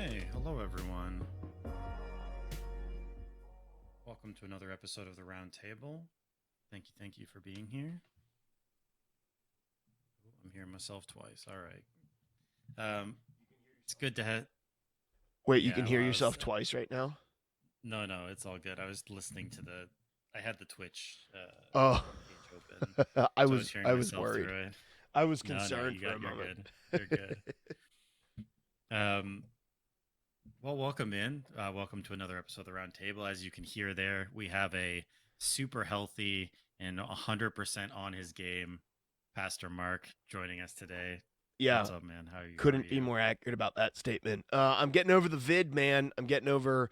Hey, hello everyone. Welcome to another episode of the Round Table. Thank you for being here. Ooh, I'm hearing myself twice. All right. It's good to have. Wait, you can Yeah, well, hear yourself twice right now? no, it's all good. I was listening to the. I had the Twitch Oh, page open, I so I was was hearing I was myself worried. through it. I was No, concerned for a you're moment. good. You're good. Um, well, welcome in. Welcome to another episode of the Round Table. As you can hear there, we have a super healthy and 100% on his game, Pastor Mark, joining us today. Yeah, What's up, man? How are couldn't be you? more accurate about that statement. I'm getting over the vid, man. I'm getting over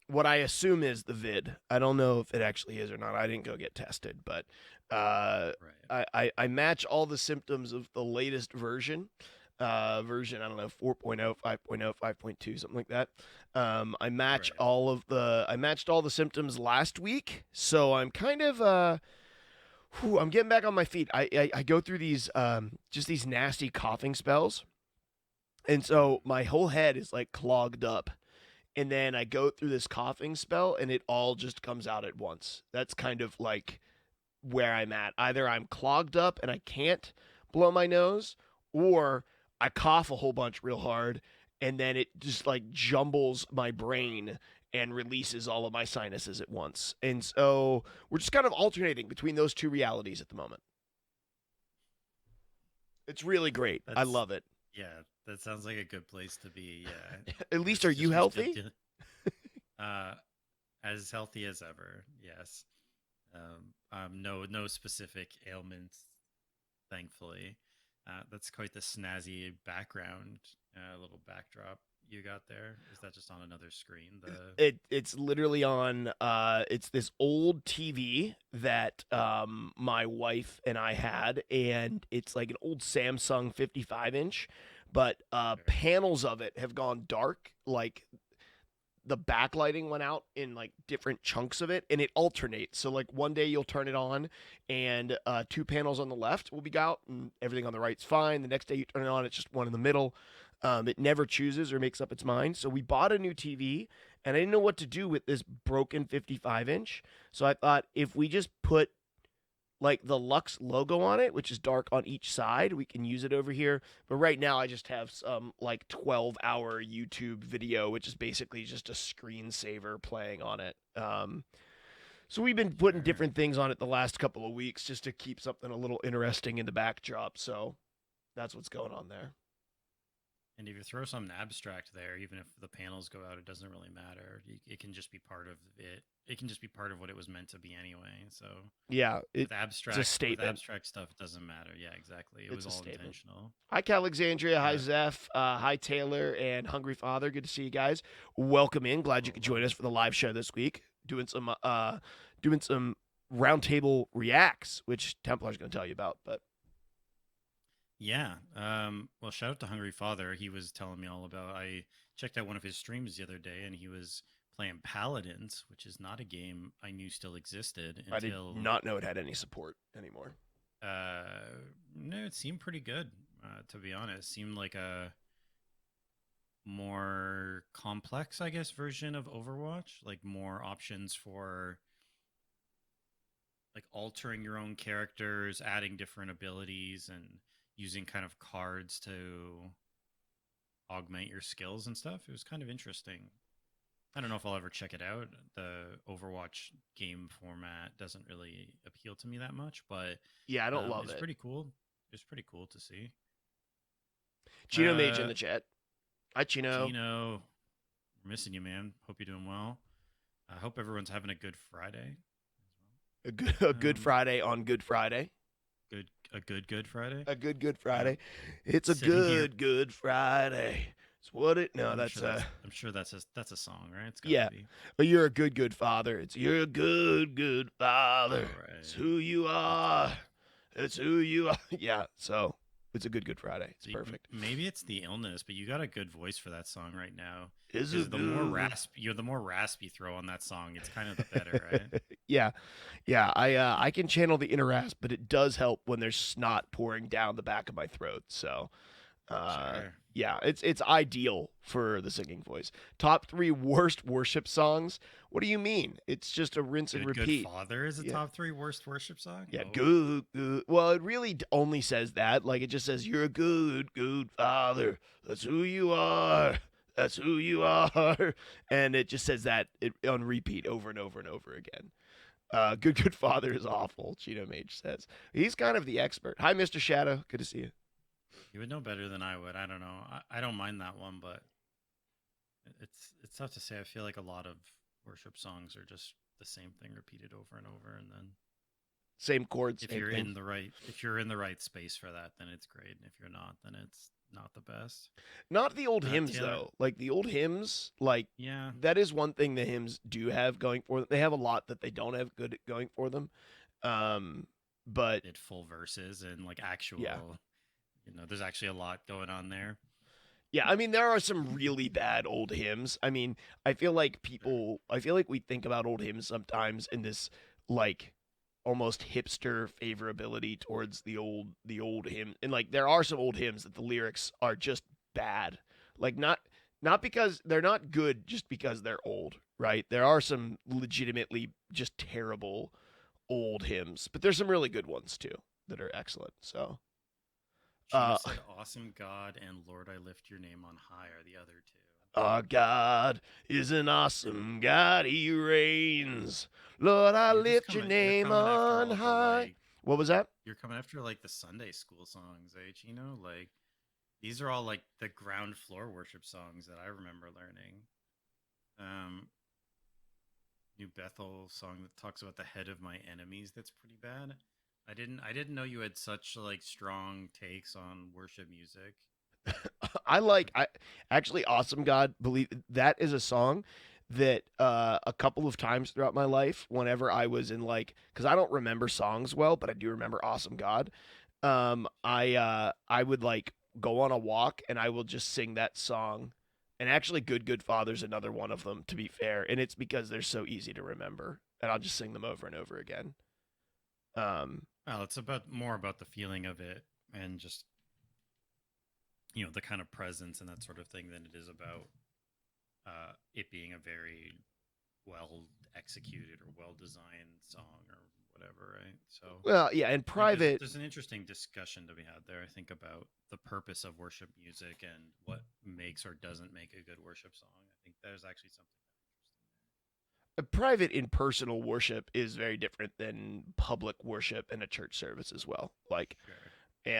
what I assume is the vid. I don't know if it actually is or not. I didn't go get tested, but Right, I match all the symptoms of the latest version, I don't know, 4.0, 5.0, 5.2, something like that. right. I matched all the symptoms last week, so I'm kind of I'm getting back on my feet. I go through these just these nasty coughing spells, and so Mm, my whole head is like clogged up, and then I go through this coughing spell, and it all just comes out at once. That's kind of like where I'm at. Either I'm clogged up and I can't blow my nose, or I cough a whole bunch real hard, and then it just like jumbles my brain and releases all of my sinuses at once. And so we're just kind of alternating between those two realities at the moment. It's really great. I that's love it. yeah. That sounds like a good place to be. Yeah, At least, are just you just healthy? uh, as healthy as ever. Yes. No specific ailments, thankfully. That's quite the snazzy background, little backdrop you got there. Is that just on another screen? The It's literally on it's this old TV that my wife and I had, and it's like an old Samsung 55-inch, but Very panels of it have gone dark, like the backlighting went out in like different chunks of it, and it alternates. So like one day you'll turn it on and two panels on the left will be out and everything on the right's fine. The next day you turn it on, it's just one in the middle. It never chooses or makes up its mind. So we bought a new TV, and I didn't know what to do with this broken 55-inch. So I thought, if we just put like the Lux logo on it, which is dark on each side, we can use it over here. But right now, I just have some like 12-hour YouTube video, which is basically just a screensaver playing on it. So we've been putting sure. different things on it the last couple of weeks just to keep something a little interesting in the backdrop. So that's what's going on there. And if you throw something abstract there, even if the panels go out, it doesn't really matter. It can just be part of it. It can just be part of what it was meant to be anyway. So Yeah, it's a with statement. abstract stuff, it doesn't matter. Yeah, exactly. It It's was a all statement. intentional. Hi, Alexandria. Hi, Uh, Zeph. Hi, Taylor and Hungry Father. Good to see you guys. Welcome in. Glad you could join Hello. us for the live show this week. Doing some roundtable reacts, which Templar's going to tell you about. But Yeah. Well, shout out to Hungry Father. He was telling me all about. I checked out one of his streams the other day, and he was playing Paladins, which is not a game I knew still existed I did until. not know it had any support anymore. No, it seemed pretty good. To be honest, seemed like a more complex, I guess, version of Overwatch. Like more options for like altering your own characters, adding different abilities, and using kind of cards to augment your skills and stuff. It was kind of interesting. I don't know if I'll ever check it out. The Overwatch game format doesn't really appeal to me that much, but Yeah, I don't love it's it. pretty cool. It's pretty cool to see. Chino Mage in Uh, the chat. Hi, Chino. Gino, we're missing you, man. Hope you're doing well. I hope everyone's having a good Friday A as well. good Friday on Good Friday. Good Friday. Good Um, Friday. It's a Sitting here, good Friday. It's what it. No, I'm that's sure that's a song, right? It's got to yeah. be. But you're a good father. It's you're a good father. All It's right, who you that's are. good. It's who you are. Yeah. So it's a good Friday. It's See, perfect. maybe it's the illness, but you got a good voice for that song right now. It's a Because good. the more rasp you throw on that song, it's kind of the better, right? Yeah, yeah. I can channel the inner rasp, but it does help when there's snot pouring down the back of my throat. So Uh, Sure. yeah, it's ideal for the singing voice. Top three worst worship songs. What do you mean? It's just a rinse and Good repeat. Father is a Yeah. top three worst worship song. Yeah, Oh, good, good. Well, it really only says that. Like, it just says, "You're a good, good father. That's who you are. That's who you are." And it just says that on repeat over and over and over again. Good, good father is awful, Cheeto Mage says. He's kind of the expert. Hi, Mr. Shadow. Good to see you. you would know better than I would. I don't know. I don't mind that one, but it's tough to say. I feel like a lot of worship songs are just the same thing repeated over and over, and then Same chords, if same you're thing. in the right if you're in the right space for that, then it's great. And if you're not, then it's not the best. Not the old hymns, Taylor, though. Like, the old hymns, like, yeah, that is one thing the hymns do have going for them. They have a lot that they don't have good going for them. Um, but did full verses and like yeah. actual, there's actually a lot going on there. Yeah, I mean there are some really bad old hymns. I mean, Sure. I feel like we think about old hymns sometimes in this like almost hipster favorability towards the old hymn. And like there are some old hymns that the lyrics are just bad. Like not because they're not good just because they're old, right? There are some legitimately just terrible old hymns, but there's some really good ones too that are excellent. So, Cheeto uh said, "Awesome God" and "Lord, I lift your name on high" are the other two. Our God is an awesome God. He reigns. Lord, I lift your You're name coming after on all the high. What was that? you're coming after like the Sunday school songs, Chino? Like these are all like the ground floor worship songs that I remember learning. Um, New Bethel song that talks about the head of my enemies. That's pretty bad. I didn't know you had such like strong takes on worship music. I actually awesome God believe that is a song that a couple of times throughout my life whenever I was in like cuz I don't remember songs well, but I do remember awesome God. I would like go on a walk and I will just sing that song. And actually Good Good Father's another one of them to be fair, and it's because they're so easy to remember and I'll just sing them over and over again. Um Well, it's about more about the feeling of it and just the kind of presence and that sort of thing than it is about it being a very well executed or well designed song or whatever, right? So well, yeah, in I think there's private. there's an interesting discussion to be had there. I think about the purpose of worship music and what makes or doesn't make a good worship song. I think there's actually something Private in personal worship is very different than public worship in a church service as well. Like, there.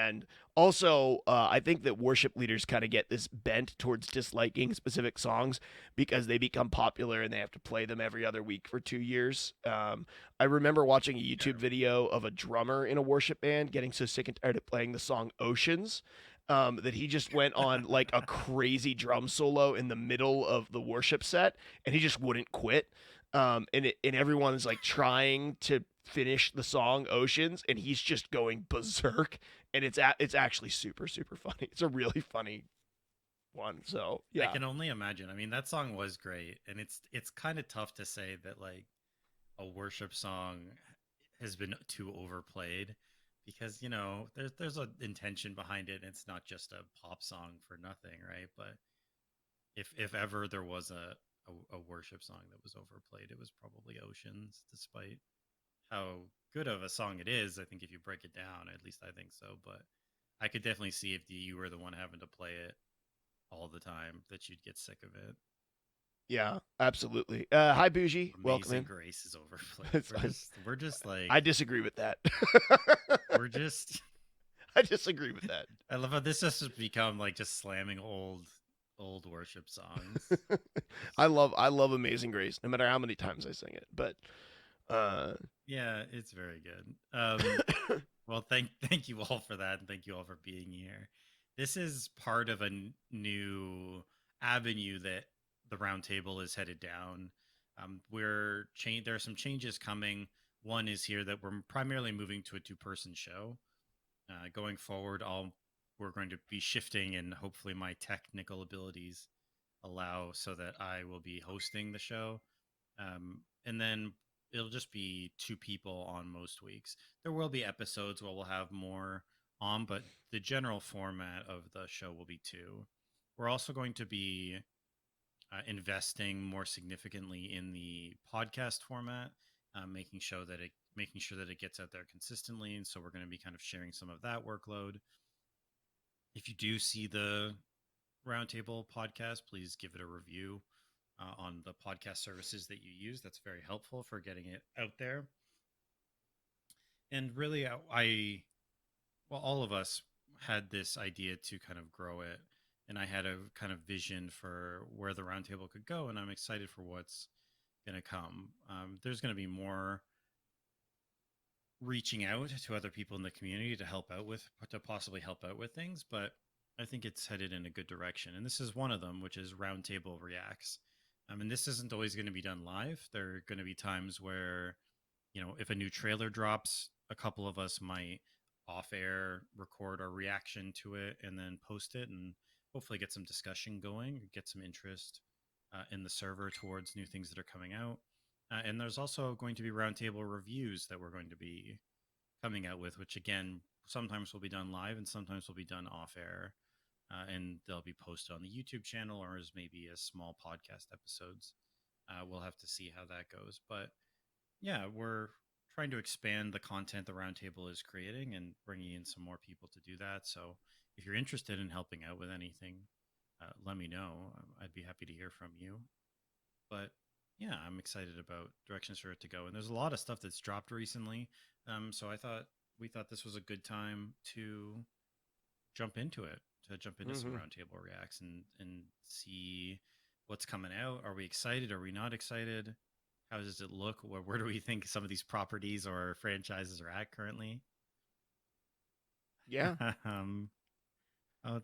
and also, I think that worship leaders kind of get this bent towards disliking specific songs because they become popular and they have to play them every other week for 2 years. I remember watching a YouTube Sure. video of a drummer in a worship band getting so sick and tired of playing the song Oceans. That he just went on like a crazy drum solo in the middle of the worship set, and he just wouldn't quit. And everyone's like trying to finish the song Oceans, and he's just going berserk, and it's actually super super funny. It's a really funny one. So I yeah, can only imagine. I mean, that song was great, and it's kind of tough to say that like a worship song has been too overplayed because there's an intention behind it. And it's not just a pop song for nothing, right? But if ever there was a worship song that was overplayed, it was probably Oceans, despite how good of a song it is. I think if you break it down, at least I think so. But I could definitely see if you were the one having to play it all the time that you'd get sick of it. yeah, absolutely. Hi Bougie, welcome Amazing in. Grace is overplayed. It's, We're just I like disagree with that. we're just I disagree with that. I love how this has become like just slamming old worship songs. I love Amazing Grace, no matter how many times I sing it. But uh, Yeah, it's very good. Well, thank you all for that, and thank you all for being here. This is part of a new avenue that the roundtable is headed down. There are some changes coming. One is here that we're primarily moving to a two-person show. Going forward, we're going to be shifting, and hopefully, my technical abilities allow so that I will be hosting the show. And then it'll just be two people on most weeks. There will be episodes where we'll have more on, but the general format of the show will be two. We're also going to be investing more significantly in the podcast format, making sure that it gets out there consistently. And so we're going to be kind of sharing some of that workload. If you do see the Roundtable podcast, please give it a review on the podcast services that you use. That's very helpful for getting it out there. And really, well, all of us had this idea to kind of grow it. And I had a kind of vision for where the roundtable could go. And I'm excited for what's going to come. There's going to be more reaching out to other people in the community to possibly help out with things. But I think it's headed in a good direction. And this is one of them, which is Roundtable Reacts. And this isn't always going to be done live. There are going to be times where, if a new trailer drops, a couple of us might off air record our reaction to it and then post it and hopefully get some discussion going, get some interest in the server towards new things that are coming out. And there's also going to be roundtable reviews that we're going to be coming out with, which again, sometimes will be done live and sometimes will be done off air. And they'll be posted on the YouTube channel or as maybe as small podcast episodes. We'll have to see how that goes. But yeah, we're trying to expand the content the Roundtable is creating and bringing in some more people to do that. So if you're interested in helping out with anything, let me know. I'd be happy to hear from you. But yeah, I'm excited about directions for it to go. And there's a lot of stuff that's dropped recently. So we thought this was a good time to jump into it, some Roundtable Reacts and see what's coming out. Are we excited? Are we not excited? How does it look? Where do we think some of these properties or franchises are at currently? Yeah. Oh,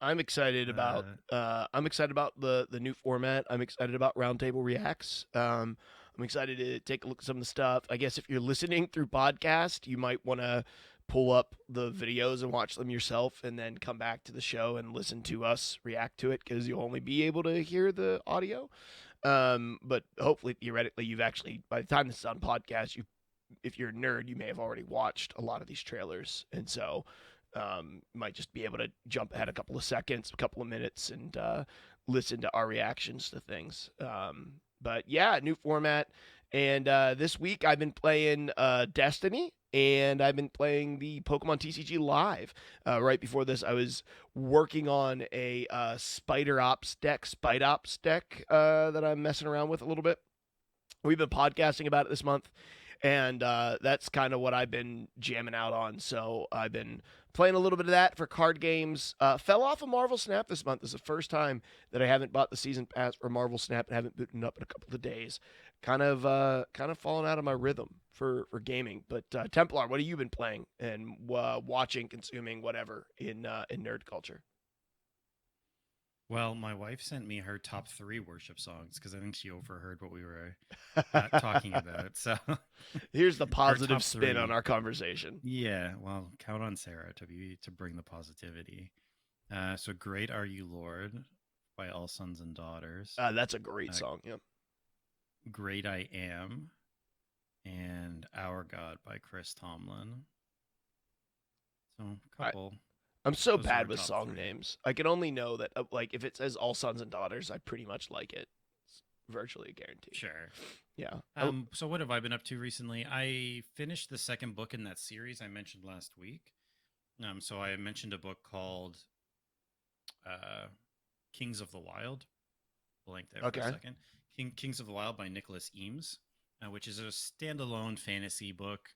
I'm excited about the new format. I'm excited about Roundtable Reacts. I'm excited to take a look at some of the stuff. I guess if you're listening through podcast, you might want to pull up the videos and watch them yourself and then come back to the show and listen to us react to it because you'll only be able to hear the audio. But hopefully, theoretically, you've actually, by the time this is on podcast, if you're a nerd, you may have already watched a lot of these trailers. And so might just be able to jump ahead a couple of seconds, a couple of minutes, and listen to our reactions to things. But yeah, new format. And this week I've been playing Destiny, and I've been playing the Pokemon TCG Live. Right before this, I was working on a Spite Ops deck that I'm messing around with a little bit. We've been podcasting about it this month, and that's kind of what I've been jamming out on. So I've been playing a little bit of that for card games. Fell off of Marvel Snap this month. This is the first time that I haven't bought the season pass for Marvel Snap and haven't booted up in a couple of days. Kind of falling out of my rhythm for gaming. But Templar, what have you been playing and watching, consuming, whatever in nerd culture? well, my wife sent me her top 3 worship songs because I think she overheard what we were talking about. So Here's the her positive top spin on 3. our conversation. Yeah, well, count on Sarah to bring the positivity. So great are you, Lord, by All Sons and Daughters. That's a great song. Yeah. Great I Am, and Our God by Chris Tomlin. So a couple. I'm so Those are our bad with top song 3. names. I can only know that like if it says all sons and daughters, I pretty much like it. It's virtually a guarantee. Sure. Yeah. So what have I been up to recently? I finished the second book in that series I mentioned last week. So I mentioned a book called Kings of the Wild. Blank there for a second. Kings of the Wild by Nicholas Eames, which is a standalone fantasy book.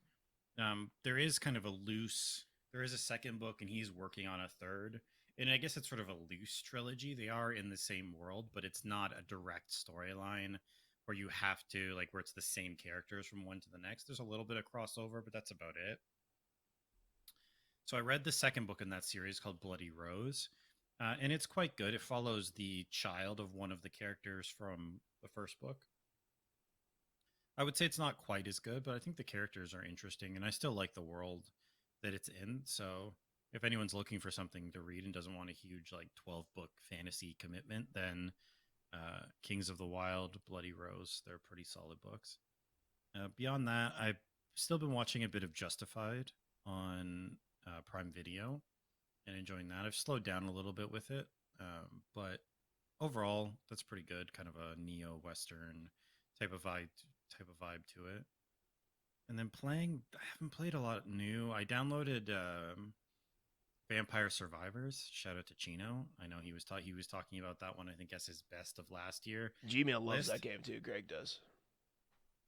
There is a second book, and he's working on a third. And I guess it's sort of a loose trilogy. They are in the same world, but it's not a direct storyline where you have to, like, where it's the same characters from one to the next. There's a little bit of crossover, but that's about it. So I read the second book in that series called Bloody Rose, and it's quite good. It follows the child of one of the characters from the first book. I would say it's not quite as good, but I think the characters are interesting, and I still like the world that it's in. So if anyone's looking for something to read and doesn't want a huge, like, 12-book fantasy commitment, then Kings of the Wild, Bloody Rose, they're pretty solid books. Beyond that, I've still been watching a bit of Justified on Prime Video and enjoying that. I've slowed down a little bit with it, but overall, that's pretty good. Kind of a neo Western type of vibe to it. And then playing, I haven't played a lot new. I downloaded Vampire Survivors. Shout out to Chino. I know he was talking about that one. I think as his best of last year Gmail loves list. that game too. Greg does.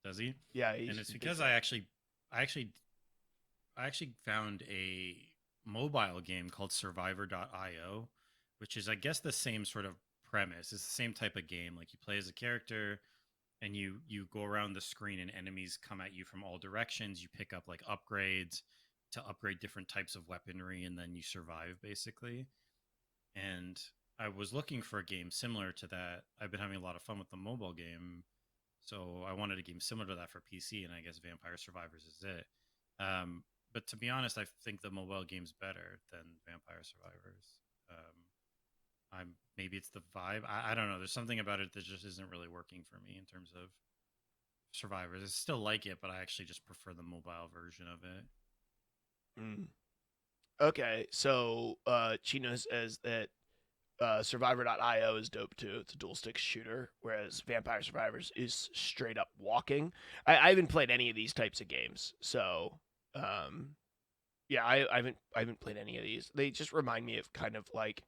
Does he? Yeah, And it's he's a big because fan. I actually I actually found a mobile game called Survivor.io, which is, I guess, the same sort of premise. It's the same type of game. Like you play as a character, and you go around the screen, and enemies come at you from all directions. You pick up like upgrades to upgrade different types of weaponry, and then you survive basically. And I was looking for a game similar to that. I've been having a lot of fun with the mobile game, so I wanted a game similar to that for PC, and I guess Vampire Survivors is it. But to be honest, I think the mobile game's better than Vampire Survivors. I'm maybe it's the vibe. I don't know. There's something about it that just isn't really working for me in terms of Survivors. I still like it, but I actually just prefer the mobile version of it. Mm. Okay, so Chino says that Survivor.io is dope too. It's a dual stick shooter, whereas Vampire Survivors is straight up walking. I haven't played any of these types of games, so yeah, I haven't played any of these. They just remind me of kind of like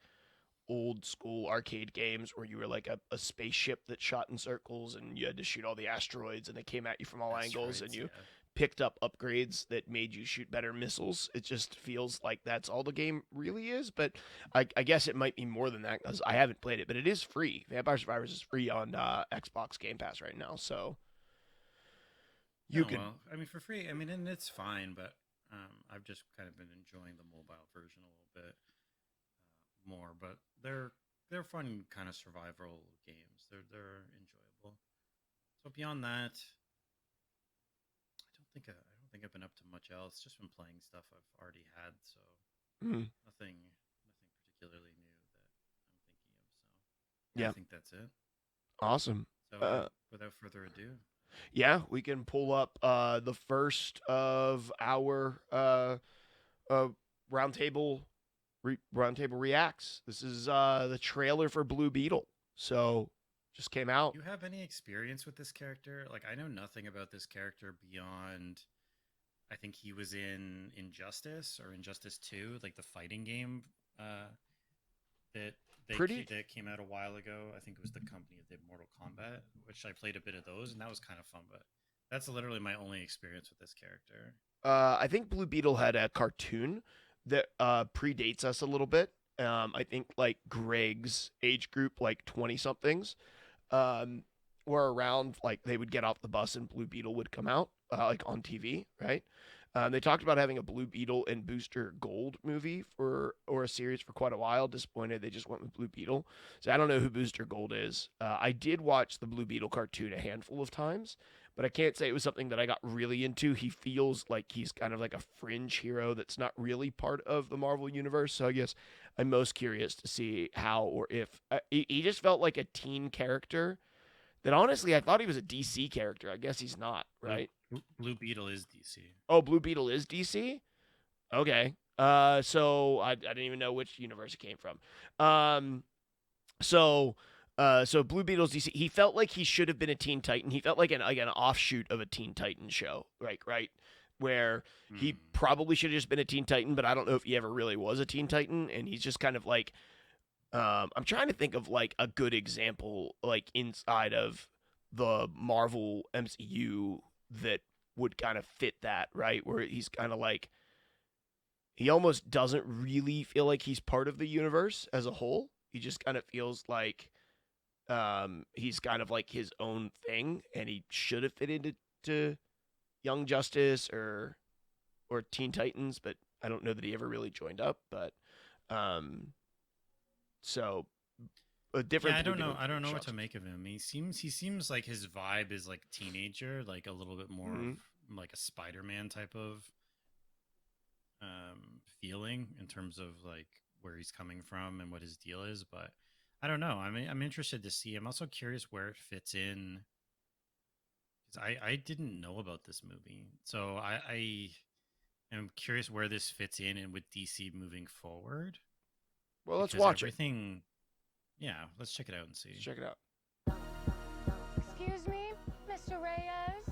old school arcade games where you were like a spaceship that shot in circles and you had to shoot all the asteroids and they came at you from all angles and Asteroids, you yeah. picked up upgrades that made you shoot better missiles. It just feels like that's all the game really is, but I guess it might be more than that because I haven't played it, but it is free. Vampire Survivors is free on Xbox Game Pass right now, so you Oh could. well, I mean for free. I mean, and it's fine, but I've just kind of been enjoying the mobile version a little bit more. But they're fun kind of survival games. They're enjoyable. So beyond that, I don't think I've been up to much else. Just been playing stuff I've already had. So Mm, nothing particularly new that I'm thinking of. So yeah, I yeah, think that's it. awesome. So Uh, without further ado, yeah, we can pull up the first of our uh, roundtable roundtable reacts. This is the trailer for Blue Beetle. So just came out. do you have any experience with this character? Like, I know nothing about this character beyond I think he was in Injustice or Injustice 2, like the fighting game uh, that Pretty. that came out a while ago. I think it was the company that did Mortal Kombat, which I played a bit of those, and that was kind of fun. But that's literally my only experience with this character. I think Blue Beetle had a cartoon that predates us a little bit. I think like Greg's age group, like 20 somethings, um, were around. Like they would get off the bus and Blue Beetle would come out, like on TV, right? They talked about having a Blue Beetle and Booster Gold movie for or a series for quite a while. Disappointed they just went with Blue Beetle. So I don't know who Booster Gold is. I did watch the Blue Beetle cartoon a handful of times, but I can't say it was something that I got really into. He feels like he's kind of like a fringe hero that's not really part of the Marvel universe. So I guess I'm most curious to see how or if he just felt like a teen character that honestly I thought he was a DC character. I guess he's not, right? Blue Beetle is DC. Oh, Blue Beetle is DC? Okay. So I didn't even know which universe it came from. Um, so so Blue Beetle's DC. He felt like he should have been a Teen Titan. He felt like an offshoot of a Teen Titan show, right? Where he Hmm. probably should have just been a Teen Titan, but I don't know if he ever really was a Teen Titan, and he's just kind of like I'm trying to think of like a good example like inside of the Marvel MCU that would kind of fit that, right? Where he's kind of like he almost doesn't really feel like he's part of the universe as a whole. He just kind of feels like he's kind of like his own thing, and he should have fit into to Young Justice or Teen Titans, but I don't know that he ever really joined up. But um, so a Yeah, different Blue Beetle I don't know what shots. to make of him. He seems like his vibe is like teenager, like a little bit more of Mm-hmm. like a Spider-Man type of feeling in terms of like where he's coming from and what his deal is. But I don't know. I mean, I'm interested to see. I'm also curious where it fits in because I didn't know about this movie, so I I'm curious where this fits in and with DC moving forward. Well, let's Because watch it. everything. Yeah, let's check it out and see. Let's check it out. Excuse me, Mr. Reyes?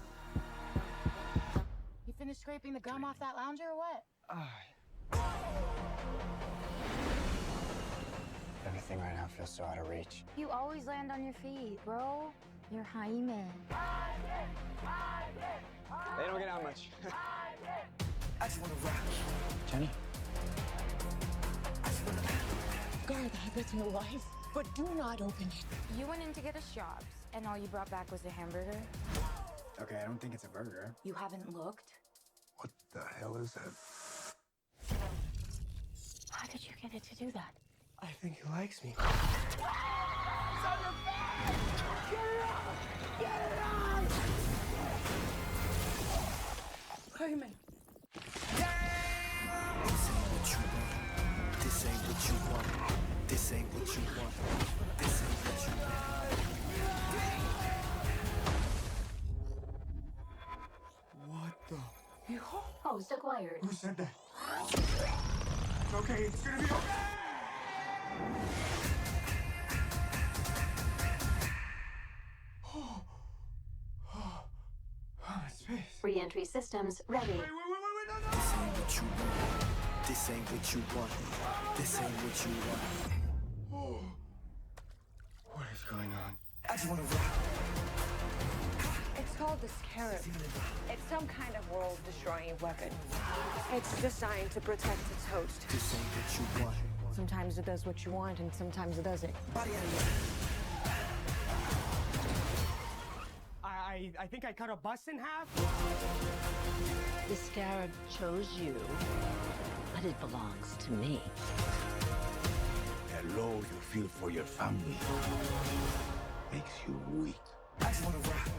You finished scraping the gum off that lounger or what? Everything right now feels so out of reach. You always land on your feet, bro. You're Jaime. They don't get out much. I just want to rock. Jenny? Guard the habits in your life, but do not open it. You went in to get us jobs, and all you brought back was a hamburger? Okay, I don't think it's a burger. You haven't looked? What the hell is that? How did you get it to do that? I think he likes me. Jaime. This ain't what you want. This ain't what you want. This ain't what you want. What the? Host acquired. Who said that? It's okay, it's gonna be okay! Oh, space. Re-entry systems ready. Wait, no! This ain't what you want. This ain't what you want. This ain't what you want. What is going on? I just wanna rock. It's called the Scarab. It's some kind of world-destroying weapon. It's designed to protect its host. This ain't what you want. Sometimes it does what you want, and sometimes it doesn't. Body out of I think I cut a bus in half. The Scarab chose you, but it belongs to me. The low you feel for your family makes you weak. I just wanna rock.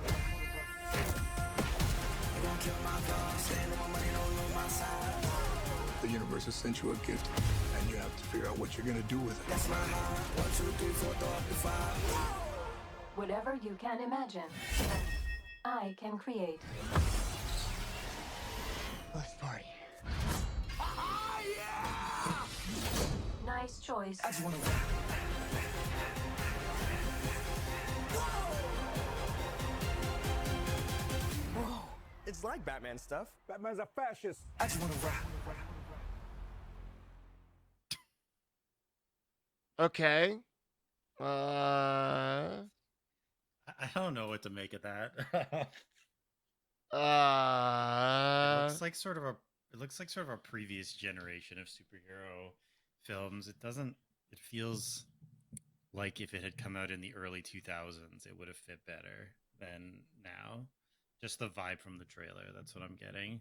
You don't kill my dog, stand on my money, don't know my side. The universe has sent you a gift, and you have to figure out what you're gonna do with it. That's my heart. 1, 2, 3, 4, throw up to 5. Whatever you can imagine, I can create. Let's party. Nice choice. I just wanna rock. Whoa, it's like Batman stuff. Batman's a fascist. I just wanna rock. Okay. I don't know what to make of that. It looks like sort of a previous generation of superhero films. It doesn't. It feels like if it had come out in the early 2000s, it would have fit better than now. Just the vibe from the trailer. That's what I'm getting.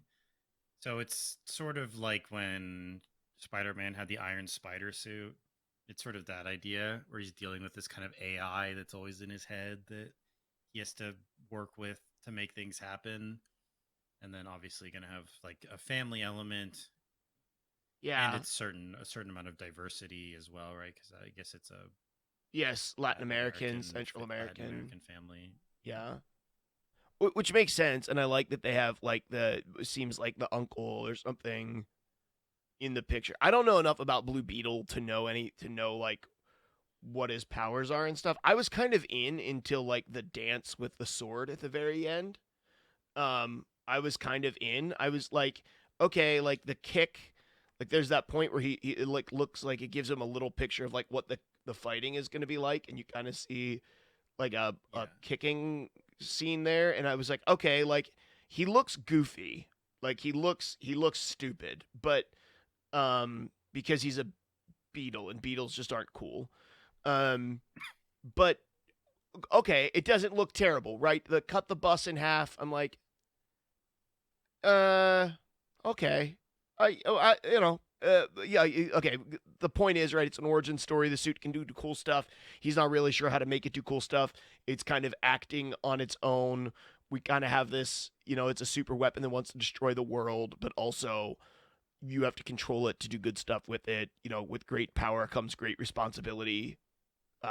So it's sort of like when Spider-Man had the Iron Spider suit. It's sort of that idea where he's dealing with this kind of AI that's always in his head that he has to work with to make things happen. And then obviously going to have like a family element. Yeah. And it's a certain amount of diversity as well, right? Because I guess it's a Yes, Latin American, Central American. Latin American family. Yeah. Which makes sense, and I like that they have like seems like the uncle or something in the picture. I don't know enough about Blue Beetle to know like what his powers are and stuff. I was kind of in until like the dance with the sword at the very end. I was kind of in. I was like, okay, like the kick, like there's that point where he it like looks like it gives him a little picture of like what the fighting is going to be like, and you kind of see like a kicking scene there, and I was like, okay, like he looks goofy, like he looks stupid, but because he's a beetle and beetles just aren't cool. But okay, it doesn't look terrible, right? Cut the bus in half. I'm like, okay, yeah, okay. The point is, right, it's an origin story. The suit can do cool stuff. He's not really sure how to make it do cool stuff. It's kind of acting on its own. We kind of have this, it's a super weapon that wants to destroy the world, but also you have to control it to do good stuff with it. With great power comes great responsibility. It's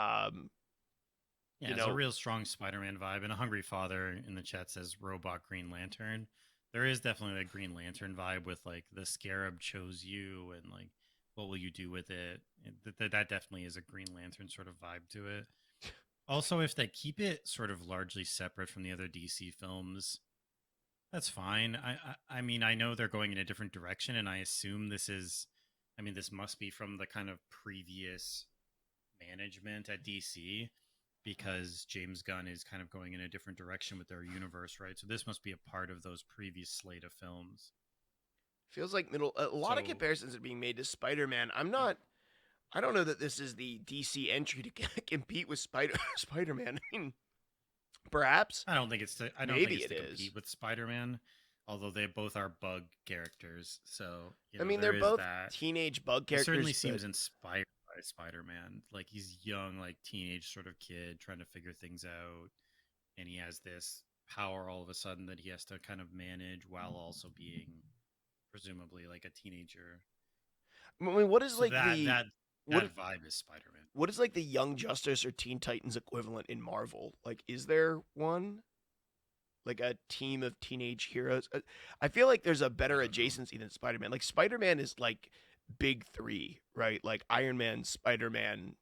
a real strong Spider-Man vibe. And a Hungry Father in the chat says Robot Green Lantern. there is definitely a Green Lantern vibe with like the Scarab chose you and like what will you do with it? That definitely is a Green Lantern sort of vibe to it. Also, if they keep it sort of largely separate from the other DC films, that's fine. I mean, I know they're going in a different direction, and I assume this is, I mean, this must be from the kind of previous management at DC because James Gunn is kind of going in a different direction with their universe, right? So this must be a part of those previous slate of films. Feels like a lot of comparisons are being made to Spider-Man. I don't know that this is the DC entry to compete with Spider-Man. I mean, perhaps. I don't think it's to. I don't Maybe think it's it to is. compete with Spider-Man, although they both are bug characters. So I mean, there they're is both that. teenage bug It characters. certainly seems inspired by Spider-Man. Like he's young, like teenage sort of kid trying to figure things out, and he has this power all of a sudden that he has to kind of manage while also being presumably like a teenager. I mean, what is So like that vibe is Spider-Man. What is like the Young Justice or Teen Titans equivalent in Marvel? Like, is there one? Like a team of teenage heroes? I feel like there's a better adjacency than Spider-Man. Like Spider-Man is like big three, right? Like Iron Man, Spider-Man.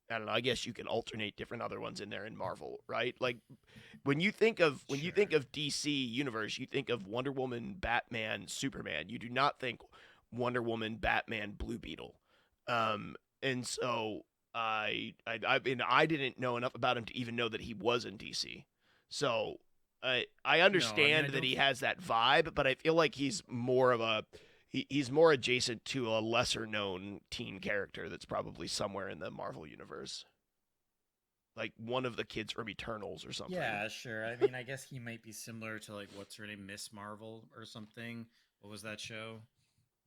I don't know. I guess you can alternate different other ones in there in Marvel, right? Like when you think of DC universe, you think of Wonder Woman, Batman, Superman. You do not think Wonder Woman, Batman, Blue Beetle. And so I mean, I didn't know enough about him to even know that he was in DC. So I understand that he has that vibe, but I feel like he's more of a he's more adjacent to a lesser known teen character that's probably somewhere in the Marvel universe. Like one of the kids from Eternals or something. Yeah, sure. I mean, I guess he might be similar to like what's her name, Miss Marvel or something. What was that show?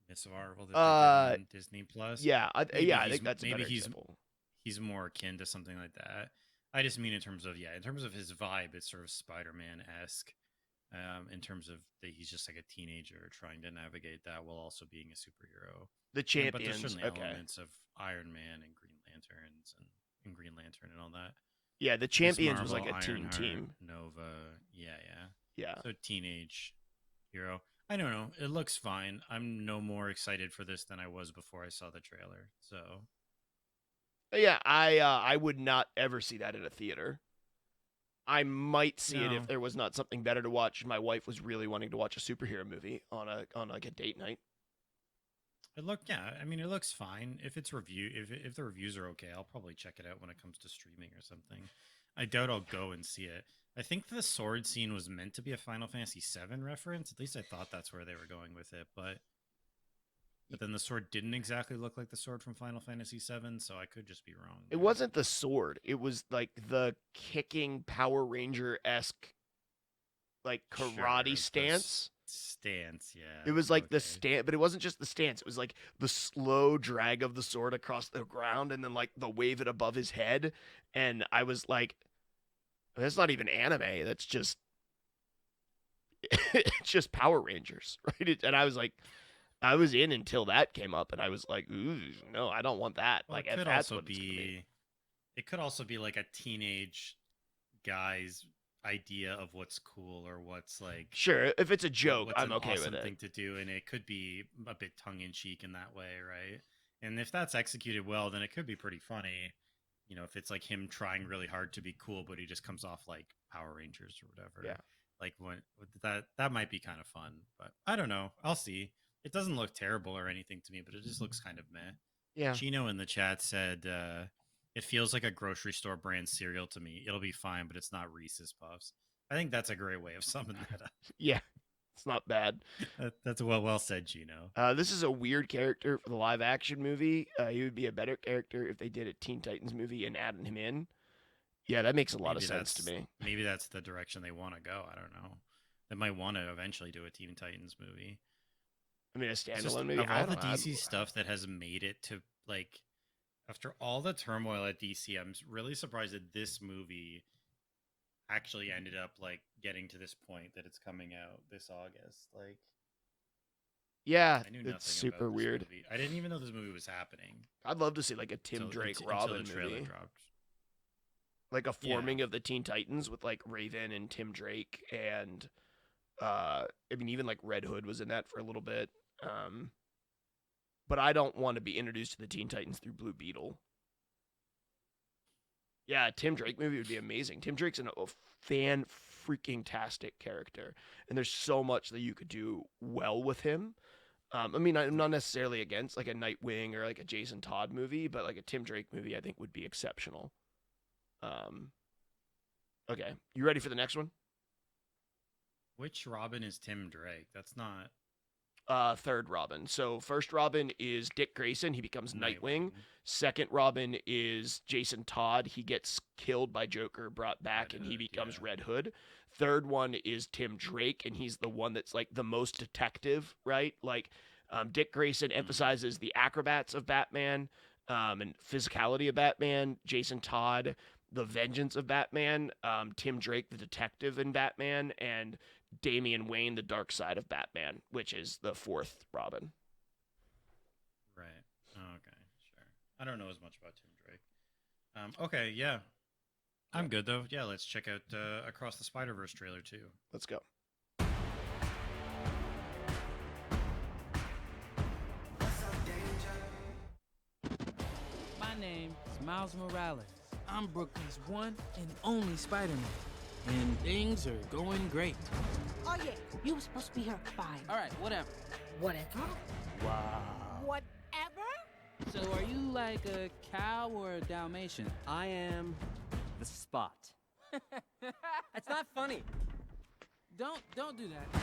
Miss Marvel that they did on Disney Plus. Yeah, I think that's a better example. He's more akin to something like that. I just mean in terms of his vibe, it's sort of Spider-Man-esque. In terms of that he's just like a teenager trying to navigate that while also being a superhero. The Champions, but there's certainly elements of Iron Man and Green Lanterns and Green Lantern and all that. Yeah, the Champions was like a teen team. Nova, yeah. So teenage hero. I don't know. It looks fine. I'm no more excited for this than I was before I saw the trailer. So yeah, I would not ever see that in a theater. I might see it if there was not something better to watch. My wife was really wanting to watch a superhero movie on like a date night. It looks fine. If it's if the reviews are okay, I'll probably check it out when it comes to streaming or something. I doubt I'll go and see it. I think the sword scene was meant to be a Final Fantasy VII reference. At least I thought that's where they were going with it, but then the sword didn't exactly look like the sword from Final Fantasy VII, so I could just be wrong. It wasn't the sword. It was like the kicking Power Ranger-esque like karate stance. Yeah. It was like the stance, but it wasn't just the stance. It was like the slow drag of the sword across the ground and then like the wave it above his head. And I was like, that's not even anime. That's just it's just Power Rangers, right? And I was like, I was in until that came up, and I was like, "Ooh, no, I don't want that." Well, like, it could that's also what be. It could also be like a teenage guy's idea of what's cool or what's like. Sure, if it's a joke, I'm okay awesome with it. Thing to do, and it could be a bit tongue in cheek in that way, right? And if that's executed well, then it could be pretty funny. You know, if it's like him trying really hard to be cool, but he just comes off like Power Rangers or whatever. Yeah. Like when that might be kind of fun, but I don't know. I'll see. It doesn't look terrible or anything to me, but it just looks kind of meh. Yeah. Chino in the chat said, it feels like a grocery store brand cereal to me. It'll be fine, but it's not Reese's Puffs. I think that's a great way of summing that up. Yeah, it's not bad. That's well said, Chino. This is a weird character for the live action movie. He would be a better character if they did a Teen Titans movie and added him in. Yeah, that makes a lot of sense to me. Maybe that's the direction they want to go. I don't know. They might want to eventually do a Teen Titans movie. I mean, a standalone movie. Of all the DC stuff that has made it to, like, after all the turmoil at DC, I'm really surprised that this movie actually ended up, like, getting to this point that it's coming out this August. Like, yeah, I knew nothing it's super about this weird. movie. I didn't even know this movie was happening. I'd love to see, like, a Tim Drake Robin until the trailer movie. dropped. Like a forming of the Teen Titans with, like, Raven and Tim Drake and I mean, even like Red Hood was in that for a little bit. But I don't want to be introduced to the Teen Titans through Blue Beetle. Yeah, Tim Drake movie would be amazing. Tim Drake's a fan-freaking-tastic character, and there's so much that you could do well with him. I mean, I'm not necessarily against like a Nightwing or like a Jason Todd movie, but like a Tim Drake movie I think would be exceptional. Okay, you ready for the next one? Which Robin is Tim Drake? That's not Third Robin. So first Robin is Dick Grayson. He becomes Nightwing. Second Robin is Jason Todd. He gets killed by Joker, brought back, and he becomes Red Hood. Third one is Tim Drake, and he's the one that's like the most detective, right? Like Dick Grayson emphasizes the acrobats of Batman and physicality of Batman. Jason Todd, the vengeance of Batman. Tim Drake, the detective in Batman, and Damian Wayne, the dark side of Batman, which is the fourth Robin. right. Oh, okay, sure. I don't know as much about Tim Drake. Okay, yeah. I'm good though. Yeah, let's check out Across the Spider-Verse trailer too. Let's go. My name is Miles Morales. I'm Brooklyn's one and only Spider-Man. And things are going great. Oh, yeah. You were supposed to be here at 5. All right, whatever. Whatever. Wow. Whatever? So are you like a cow or a Dalmatian? I am the Spot. It's not funny. Don't do that.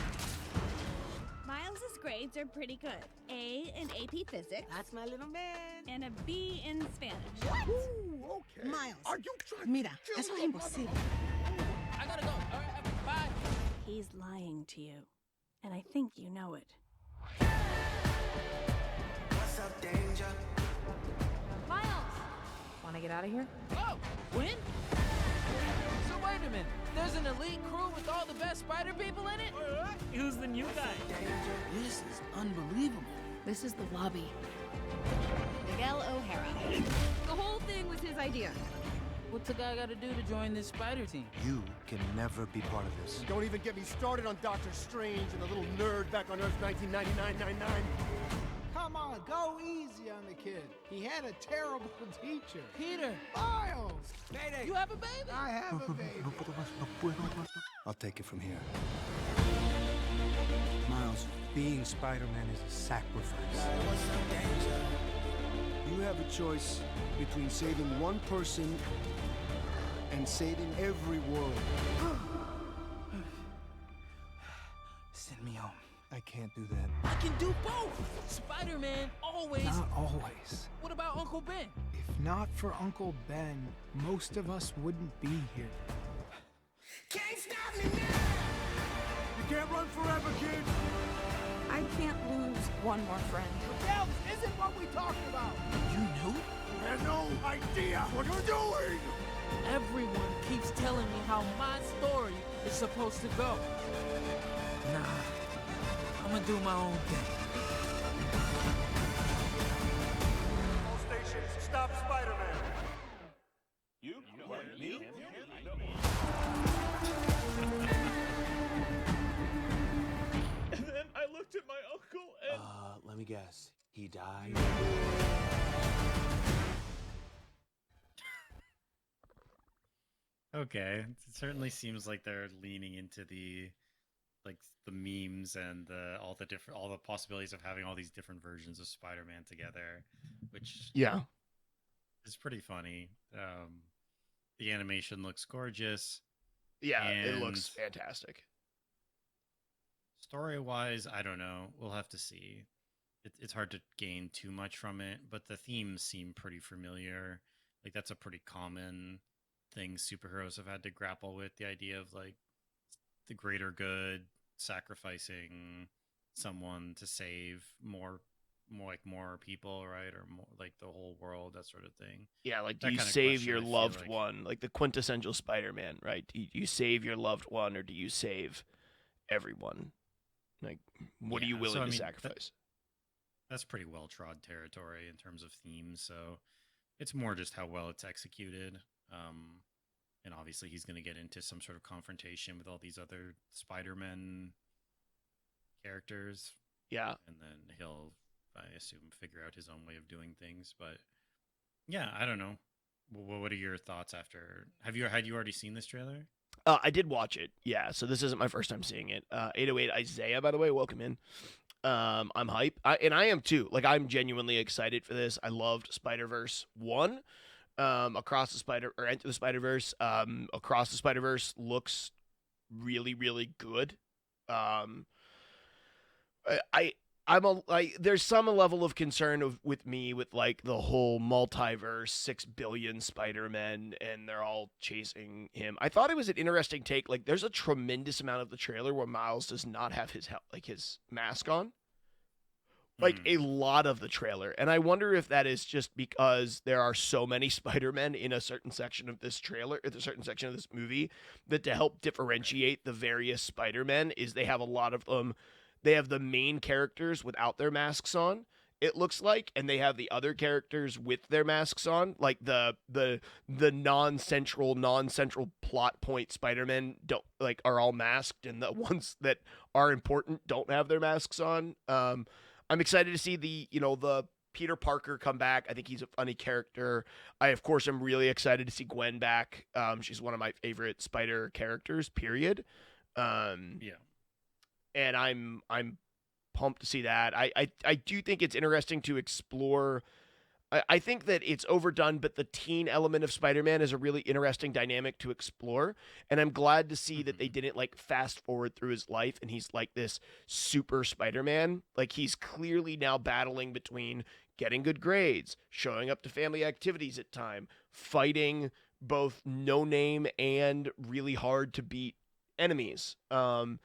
Miles's grades are pretty good. A in AP Physics. That's my little man. And a B in Spanish. What? Ooh, okay. Miles. Are you trying Mira, to eso es kill imposible. I gotta go. All right, bye. He's lying to you. And I think you know it. What's up, danger? Miles! Want to get out of here? Oh, when? So wait a minute. There's an elite crew with all the best spider people in it? Who's the new guy? This is unbelievable. This is the lobby. Miguel O'Hara. The whole thing was his idea. What's a guy gotta do to join this spider team? You can never be part of this. Don't even get me started on Doctor Strange and the little nerd back on Earth 1999-99. Come on, go easy on the kid. He had a terrible teacher. Peter! Miles! Mayday! You have a baby? I have a baby. I'll take it from here. Miles, being Spider-Man is a sacrifice. You have a choice between saving one person and saving every world. Send me home. I can't do that. I can do both! Spider-Man always... Not always. What about Uncle Ben? If not for Uncle Ben, most of us wouldn't be here. Can't stop me now! You can't run forever, kid! I can't lose one more friend. Miguel, this isn't what we talked about! You knew? You have no idea what you're doing! Everyone keeps telling me how my story is supposed to go. Nah, I'm gonna do my own thing. All stations, stop Spider-Man! You? What, me? And then I looked at my uncle and... let me guess. He died? Okay, it certainly seems like they're leaning into the memes and all the possibilities of having all these different versions of Spider-Man together, which is pretty funny. The animation looks gorgeous. Yeah, it looks fantastic. Story-wise, I don't know. We'll have to see. It's hard to gain too much from it, but the themes seem pretty familiar. Like, that's a pretty common thing superheroes have had to grapple with, the idea of like the greater good, sacrificing someone to save more people, right? Or more like the whole world, that sort of thing. Yeah, like do you save your loved one, like the quintessential Spider-Man, right? Do you save your loved one, or do you save everyone? Like, what are you willing to sacrifice? That's pretty well-trod territory in terms of themes, so it's more just how well it's executed. And obviously he's going to get into some sort of confrontation with all these other Spider-Men characters. Yeah. And then he'll, I assume, figure out his own way of doing things. But yeah, I don't know. What are your thoughts after? Had you already seen this trailer? I did watch it. Yeah. So this isn't my first time seeing it. 808 Isaiah, by the way, welcome in. I'm hype. And I am too. Like, I'm genuinely excited for this. I loved Spider-Verse 1. Into the Spider-Verse. Across the Spider-Verse looks really, really good. There's some level of concern with like the whole multiverse, 6 billion Spider-Men, and they're all chasing him. I thought it was an interesting take. Like, there's a tremendous amount of the trailer where Miles does not have his mask on. Like, a lot of the trailer. And I wonder if that is just because there are so many Spider-Men in a certain section of this trailer, or a certain section of this movie, that to help differentiate the various Spider-Men is they have a lot of them. They have the main characters without their masks on, it looks like, and they have the other characters with their masks on, like the non-central plot point Spider-Men are all masked, and the ones that are important don't have their masks on. I'm excited to see the Peter Parker come back. I think he's a funny character. I, of course, am really excited to see Gwen back. She's one of my favorite Spider characters, period. Yeah. And I'm pumped to see that. I do think it's interesting to explore. I think that it's overdone, but the teen element of Spider-Man is a really interesting dynamic to explore. And I'm glad to see that they didn't fast forward through his life and he's like this super Spider-Man. Like, he's clearly now battling between getting good grades, showing up to family activities at time, fighting both no name and really hard to beat enemies. And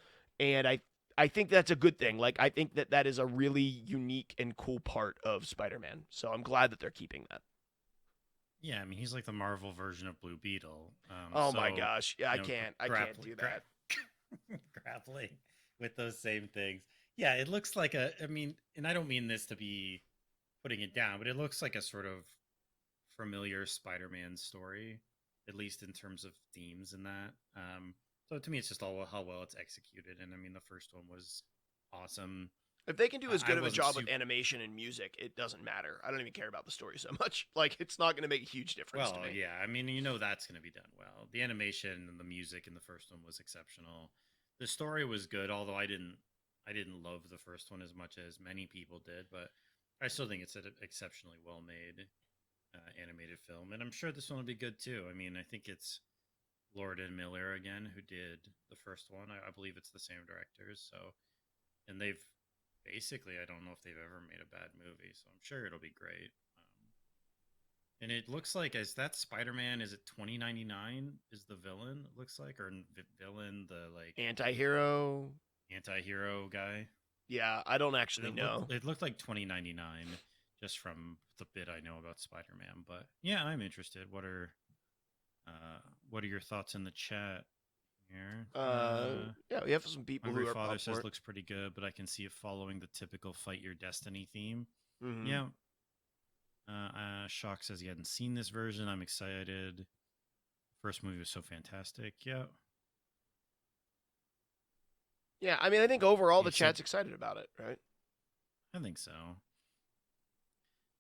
I think that's a good thing. Like, I think that is a really unique and cool part of Spider-Man. So I'm glad that they're keeping that. Yeah, I mean, he's like the Marvel version of Blue Beetle. My gosh. Yeah, I can't do that. Grappling with those same things. Yeah, it looks like and I don't mean this to be putting it down, but it looks like a sort of familiar Spider-Man story, at least in terms of themes in that. So to me, it's just all how well it's executed. And I mean, the first one was awesome. If they can do as good of a job with animation and music, it doesn't matter. I don't even care about the story so much. Like, it's not going to make a huge difference to me. Yeah. I mean, that's going to be done well. The animation and the music in the first one was exceptional. The story was good, although I didn't love the first one as much as many people did. But I still think it's an exceptionally well-made animated film. And I'm sure this one will be good, too. I mean, I think it's Lord and Miller again, who did the first one. I believe it's the same directors. So, and they've basically, I don't know if they've ever made a bad movie, so I'm sure it'll be great. And it looks like, is that Spider-Man? Is it 2099? Is the villain? It looks like, or villain, the anti-hero guy. Yeah, I don't actually know. It looked like 2099, just from the bit I know about Spider-Man. But yeah, I'm interested. What are your thoughts in the chat here? Yeah, we have some people who are father up says for it. Looks pretty good, but I can see it following the typical fight your destiny theme. Mm-hmm. Yeah. Shock says he hadn't seen this version. I'm excited. First movie was so fantastic. Yeah. Yeah, I mean, I think overall the chat's excited about it, right? I think so.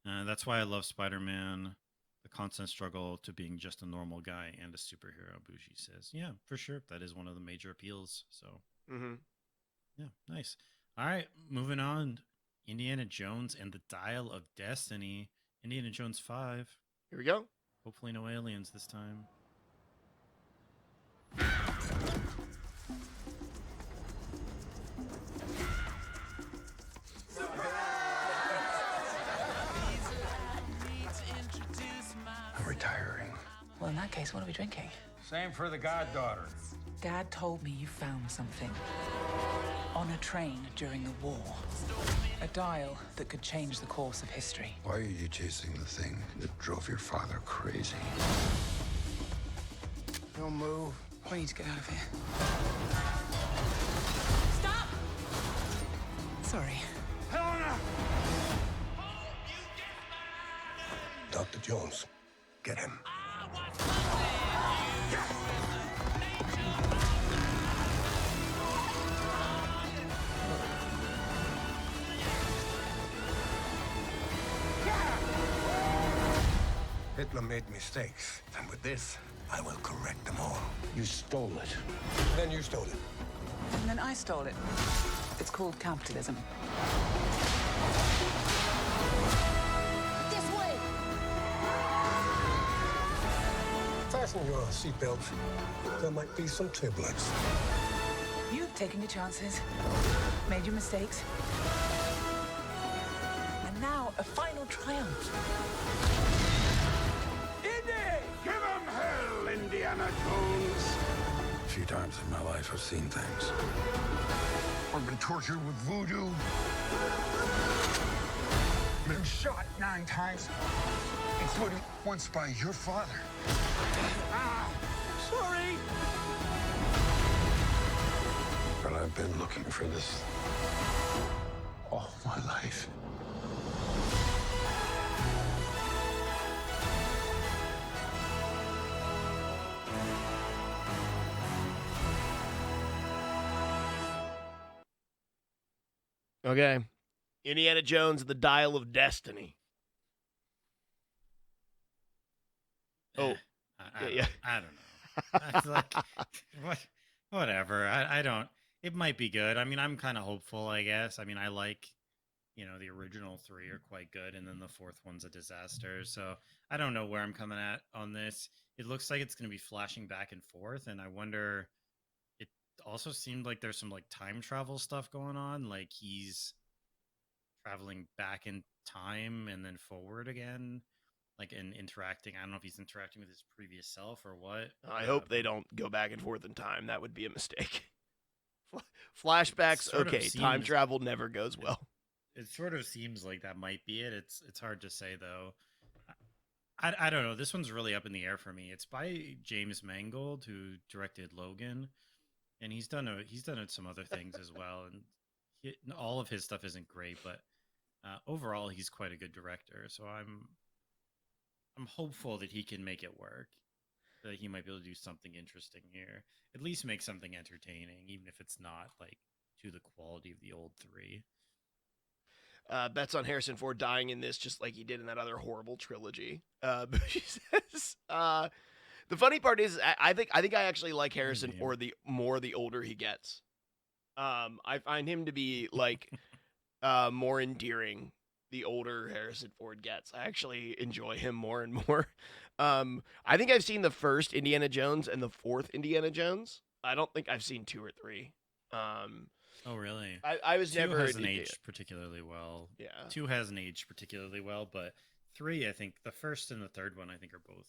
That's why I love Spider-Man. The constant struggle to being just a normal guy and a superhero, Bougie says. Yeah, for sure. That is one of the major appeals. So, yeah, nice. All right, moving on. Indiana Jones and the Dial of Destiny. Indiana Jones 5. Here we go. Hopefully no aliens this time. I'm retiring. Well, in that case, what are we drinking? Same for the goddaughter. Dad told me you found something. On a train during the war. A dial that could change the course of history. Why are you chasing the thing that drove your father crazy? Don't move. We need to get out of here. Stop! Sorry. Helena! Dr. Jones, get him. Templar made mistakes, and with this, I will correct them all. You stole it. Then you stole it. And then I stole it. It's called capitalism. This way! Fasten your seatbelts. There might be some turbulence. You've taken your chances, made your mistakes. And now, a final triumph. Indy! Give him hell, Indiana Jones! A few times in my life, I've seen things. I've been tortured with voodoo. Been shot 9 times, including once by your father. Sorry! But I've been looking for this all my life. Okay. Indiana Jones and the Dial of Destiny. Oh. I don't know. It's like, whatever. I don't. It might be good. I mean, I'm kind of hopeful, I guess. I mean, I like, the original 3 are quite good, and then the 4th one's a disaster. So I don't know where I'm coming at on this. It looks like it's going to be flashing back and forth, and I wonder. It also seemed like there's some like time travel stuff going on. Like he's traveling back in time and then forward again. Like and interacting. I don't know if he's interacting with his previous self or what. I hope they don't go back and forth in time. That would be a mistake. Flashbacks, okay. Time travel never goes well. It sort of seems like that might be it. It's hard to say though. I don't know. This one's really up in the air for me. It's by James Mangold, who directed Logan, and he's done some other things as well. And all of his stuff isn't great, but overall, he's quite a good director. So I'm hopeful that he can make it work. That he might be able to do something interesting here. At least make something entertaining, even if it's not like to the quality of the old 3. Bets on Harrison Ford dying in this, just like he did in that other horrible trilogy. She says, the funny part is, I think I actually like Harrison Ford the older he gets. I find him to be like more endearing the older Harrison Ford gets. I actually enjoy him more and more. I think I've seen the first Indiana Jones and the 4th Indiana Jones. I don't think I've seen 2 or 3. Oh, really? I was 2 never hasn't aged particularly well. Yeah. 2 hasn't aged particularly well, but 3, I think the first and the third one, I think are both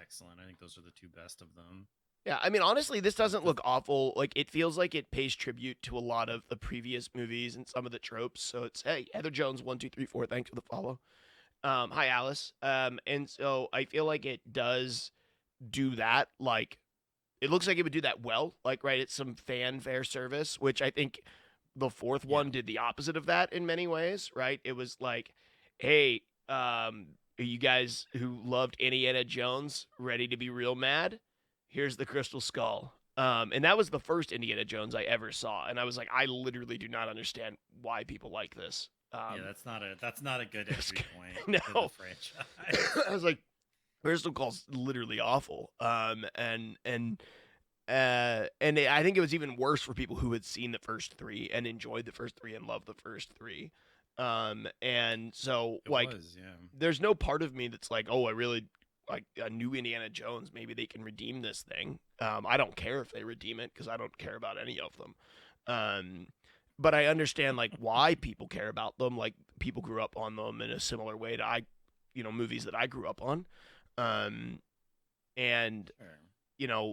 excellent. I think those are the 2 best of them. Yeah, I mean, honestly, this doesn't look awful. Like, it feels like it pays tribute to a lot of the previous movies and some of the tropes. So it's, hey, Heather Jones, 1, 2, 3, 4. Thanks for the follow. Hi, Alice. And so I feel like it does do that. Like, it looks like it would do that well. Like, right, it's some fanfare service, which I think the 4th one did the opposite of that in many ways, right? It was like, hey, you guys who loved Indiana Jones ready to be real mad? Here's the Crystal Skull. And that was the first Indiana Jones I ever saw. And I was like, I literally do not understand why people like this. Yeah, that's not a good entry point. No. For the franchise. I was like, Crystal Skull's literally awful. And I think it was even worse for people who had seen the first 3 and enjoyed the first 3 and loved the first 3. And so there's no part of me that's like, oh, I really like a new Indiana Jones. Maybe they can redeem this thing. I don't care if they redeem it because I don't care about any of them. But I understand like why people care about them. Like people grew up on them in a similar way to movies that I grew up on. And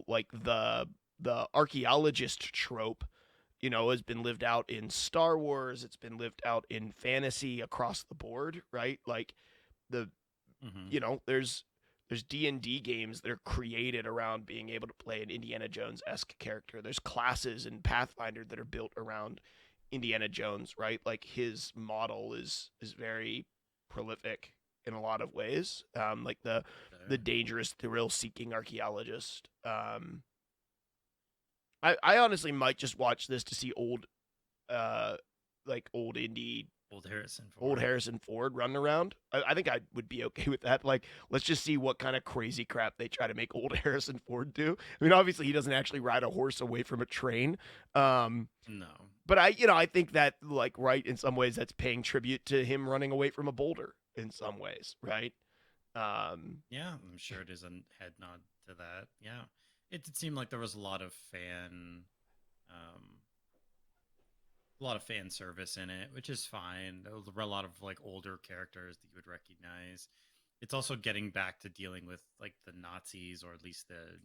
like the archaeologist trope, has been lived out in Star Wars. It's been lived out in fantasy across the board, right? Like there's D&D games that are created around being able to play an Indiana Jones-esque character. There's classes in Pathfinder that are built around Indiana Jones, right? Like his model is very prolific in a lot of ways. Like the dangerous thrill-seeking archaeologist. I honestly might just watch this to see old indie Old Harrison Ford. Old Harrison Ford running around. I think I would be okay with that. Like, let's just see what kind of crazy crap they try to make old Harrison Ford do. I mean, obviously he doesn't actually ride a horse away from a train. No. But I think that, like, right, in some ways that's paying tribute to him running away from a boulder in some ways, right? Yeah, I'm sure it is a head nod to that. Yeah. It did seem like there was a lot of fan service in it, which is fine. There were a lot of like older characters that you would recognize. It's also getting back to dealing with like the Nazis, or at least the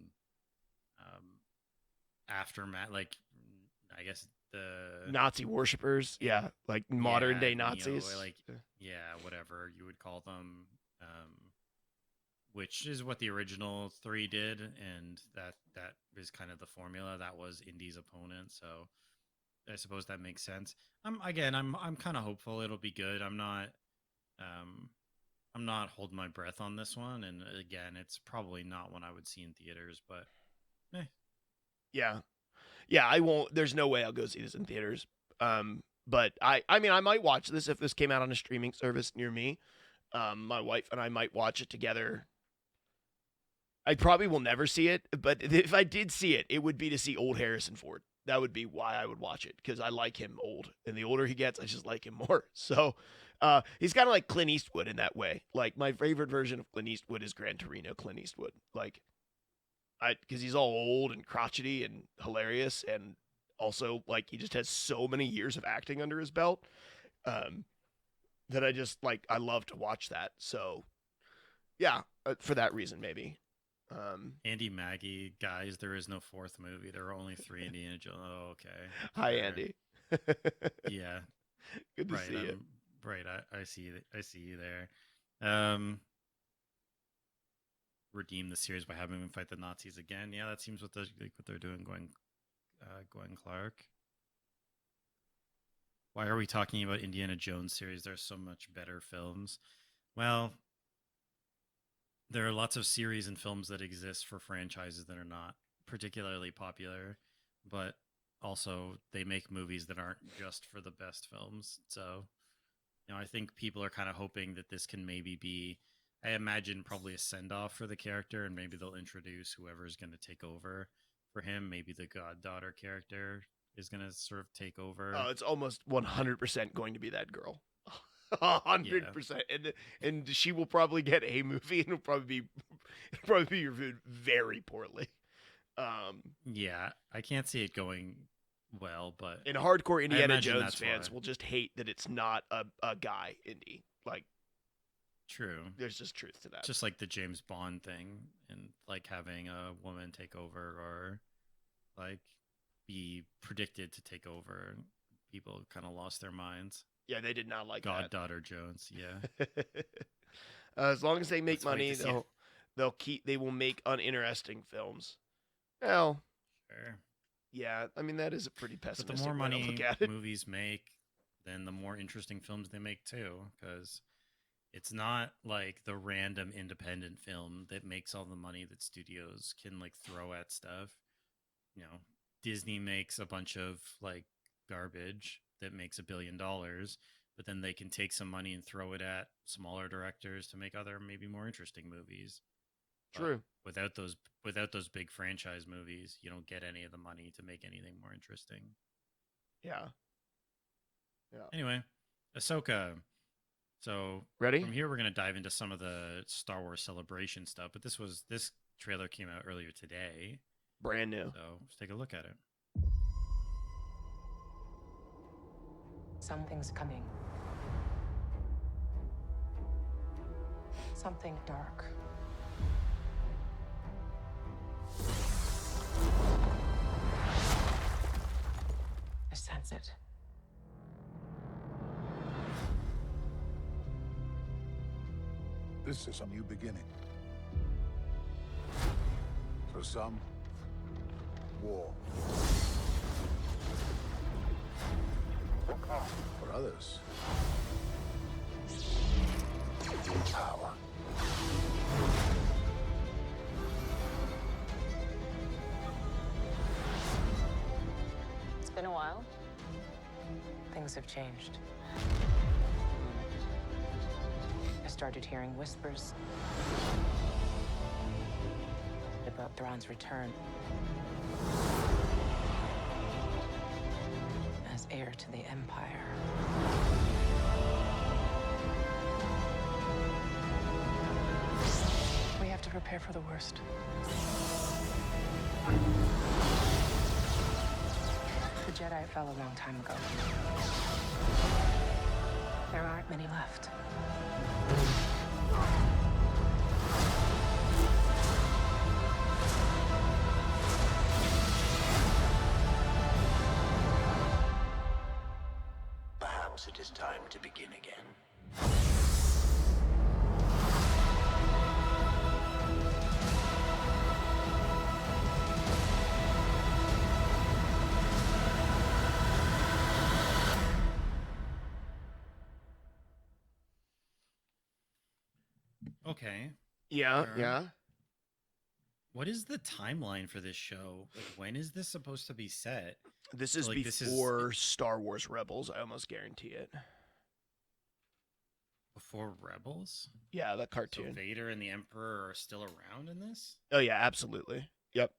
aftermath, like I guess the Nazi worshippers, yeah, like modern day Nazis, whatever you would call them, which is what the original 3 did, and that is kind of the formula. That was Indy's opponent, so I suppose that makes sense. I'm kind of hopeful it'll be good. I'm not holding my breath on this one, and again, it's probably not one I would see in theaters, but yeah, I won't. There's no way I'll go see this in theaters. But I mean, I might watch this if this came out on a streaming service near me. My wife and I might watch it together. I probably will never see it, but if I did see it, it would be to see old Harrison Ford. That would be why I would watch it, because I like him old, and the older he gets, I just like him more. So he's kind of like Clint Eastwood in that way. Like, my favorite version of Clint Eastwood is Gran Torino Clint Eastwood. Like, because he's all old and crotchety and hilarious, and also like he just has so many years of acting under his belt that I just like. I love to watch that. So yeah, for that reason maybe. Andy Maggie, guys, there is no 4th movie. There are only 3 Indiana Jones. Oh, okay. Hi, Andy. Yeah. Good to see you. Right. I see you there. Redeem the series by having him fight the Nazis again. Yeah, that seems what they're doing. Gwen Clark. Why are we talking about Indiana Jones series? There's so much better films. Well, there are lots of series and films that exist for franchises that are not particularly popular, but also they make movies that aren't just for the best films. So, I think people are kind of hoping that this can maybe be, I imagine, probably a send-off for the character, and maybe they'll introduce whoever's going to take over for him. Maybe the goddaughter character is going to sort of take over. Oh, it's almost 100% going to be that girl. 100%, and she will probably get a movie, and it'll probably be reviewed very poorly. Yeah, I can't see it going well, but and hardcore Indiana Jones fans will just hate that it's not a guy Indy. Like, true, there's just truth to that. Just like the James Bond thing, and like having a woman take over, or like be predicted to take over. People kind of lost their minds. Yeah, they did not like that. Goddaughter Jones, yeah. As long as they make money, they will make uninteresting films. Well, sure. Yeah, I mean, that is a pretty pessimistic But the more money way to look at it. movies make, then the more interesting films they make too, because it's not like the random independent film that makes all the money that studios can like throw at stuff. Disney makes a bunch of like garbage that makes $1 billion, but then they can take some money and throw it at smaller directors to make other, maybe more interesting movies. True. But without those big franchise movies, you don't get any of the money to make anything more interesting. Yeah. Anyway, Ahsoka. So ready? From here, we're going to dive into some of the Star Wars Celebration stuff. But this trailer came out earlier today. Brand new. So let's take a look at it. Something's coming. Something dark. I sense it. This is a new beginning. For some, war. For others, power. It's been a while. Things have changed. started hearing whispers about Thrawn's return as heir to the Empire. We have to prepare for the worst. The Jedi fell a long time ago. There aren't many left. Perhaps it is time to begin again. Okay. Yeah, Sure. yeah. What is the timeline for this show? Like, when is this supposed to be set? This So, is like, this is before Star Wars Rebels. I almost guarantee it. before Rebels? Yeah, that So cartoon. Vader and the Emperor are still around in this? Oh yeah, absolutely. Yep.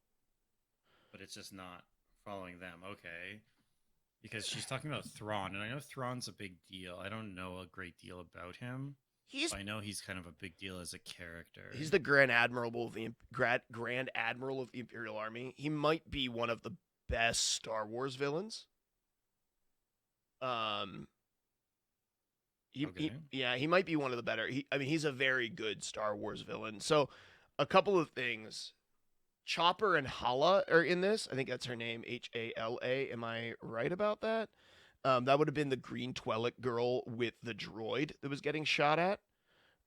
But it's just not following them. Okay. Because she's talking about Thrawn, and I know Thrawn's a big deal. I don't know a great deal about him. But I know he's kind of a big deal as a character. He's the Grand Admiral of the Grand Admiral of the Imperial Army. He might be one of the best Star Wars villains. He might be one of the better. He's a very good Star Wars villain. So, a couple of things. Chopper and Hala are in this. I think that's her name, Hala. Am I right about that? That would have been the green Twi'lek girl with the droid that was getting shot at.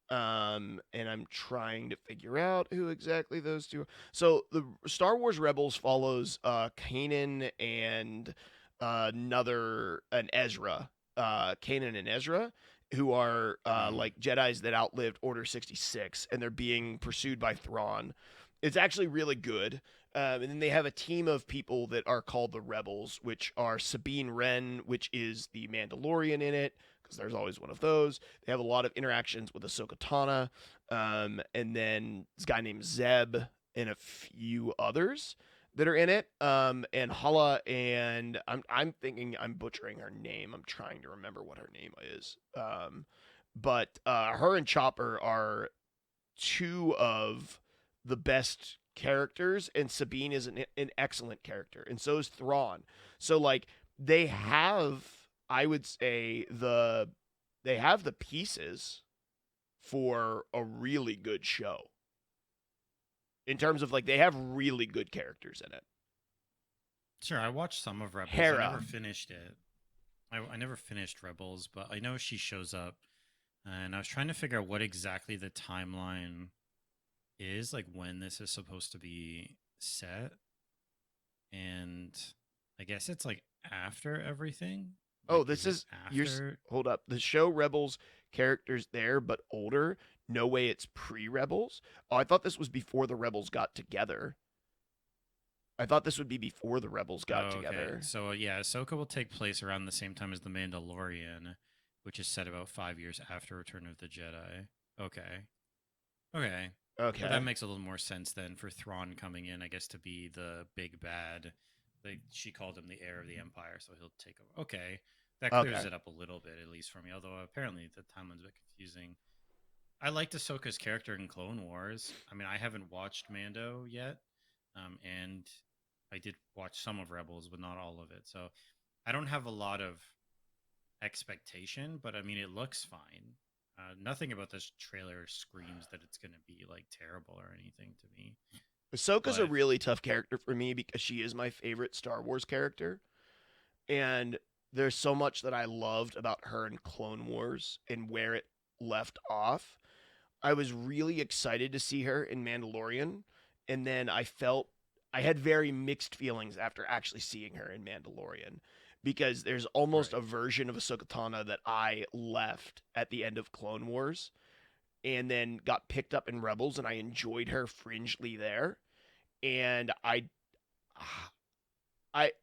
And I'm trying to figure out who exactly those two are. So the Star Wars Rebels follows Kanan and Ezra. Kanan and Ezra, who are like Jedis that outlived Order 66, and they're being pursued by Thrawn. It's actually really good. And then they have a team of people that are called the Rebels, which are Sabine Wren, which is the Mandalorian in it, because there's always one of those. They have a lot of interactions with Ahsoka Tano, and then this guy named Zeb and a few others that are in it. And Hala, and I'm thinking I'm butchering her name. I'm trying to remember what her name is. But her and Chopper are two of the best characters, and Sabine is an excellent character, and so is Thrawn. So like they have, I would say, they have the pieces for a really good show. In terms of like they have really good characters in it. Sure, I watched some of Rebels. Hera. I never finished it. I never finished Rebels, but I know she shows up, and I was trying to figure out what exactly the timeline is, like when this is supposed to be set, and I guess it's like after everything. Oh, Like, this is after. hold up. The show Rebels characters there, but older. No way, it's pre-Rebels. Oh, I thought this was before the Rebels got together. I thought this would be before the Rebels got together. So yeah, Ahsoka will take place around the same time as The Mandalorian, which is set about 5 years after Return of the Jedi. Okay. Okay. But that makes a little more sense then for Thrawn coming in, I guess, to be the big bad. Like she called him the heir of the Empire, so he'll take over. Okay. That clears it up a little bit, at least for me, although apparently the timeline's a bit confusing. I liked Ahsoka's character in Clone Wars. I mean, I haven't watched Mando yet, and I did watch some of Rebels, but not all of it. So I don't have a lot of expectation, but I mean, it looks fine. Nothing about this trailer screams that it's going to be like terrible or anything to me. Ahsoka's a really tough character for me because she is my favorite Star Wars character. And there's so much that I loved about her in Clone Wars and where it left off. I was really excited to see her in Mandalorian. And then I had very mixed feelings after actually seeing her in Mandalorian. Because there's almost a version of Ahsoka Tano that I left at the end of Clone Wars and then got picked up in Rebels, and I enjoyed her fringely there. And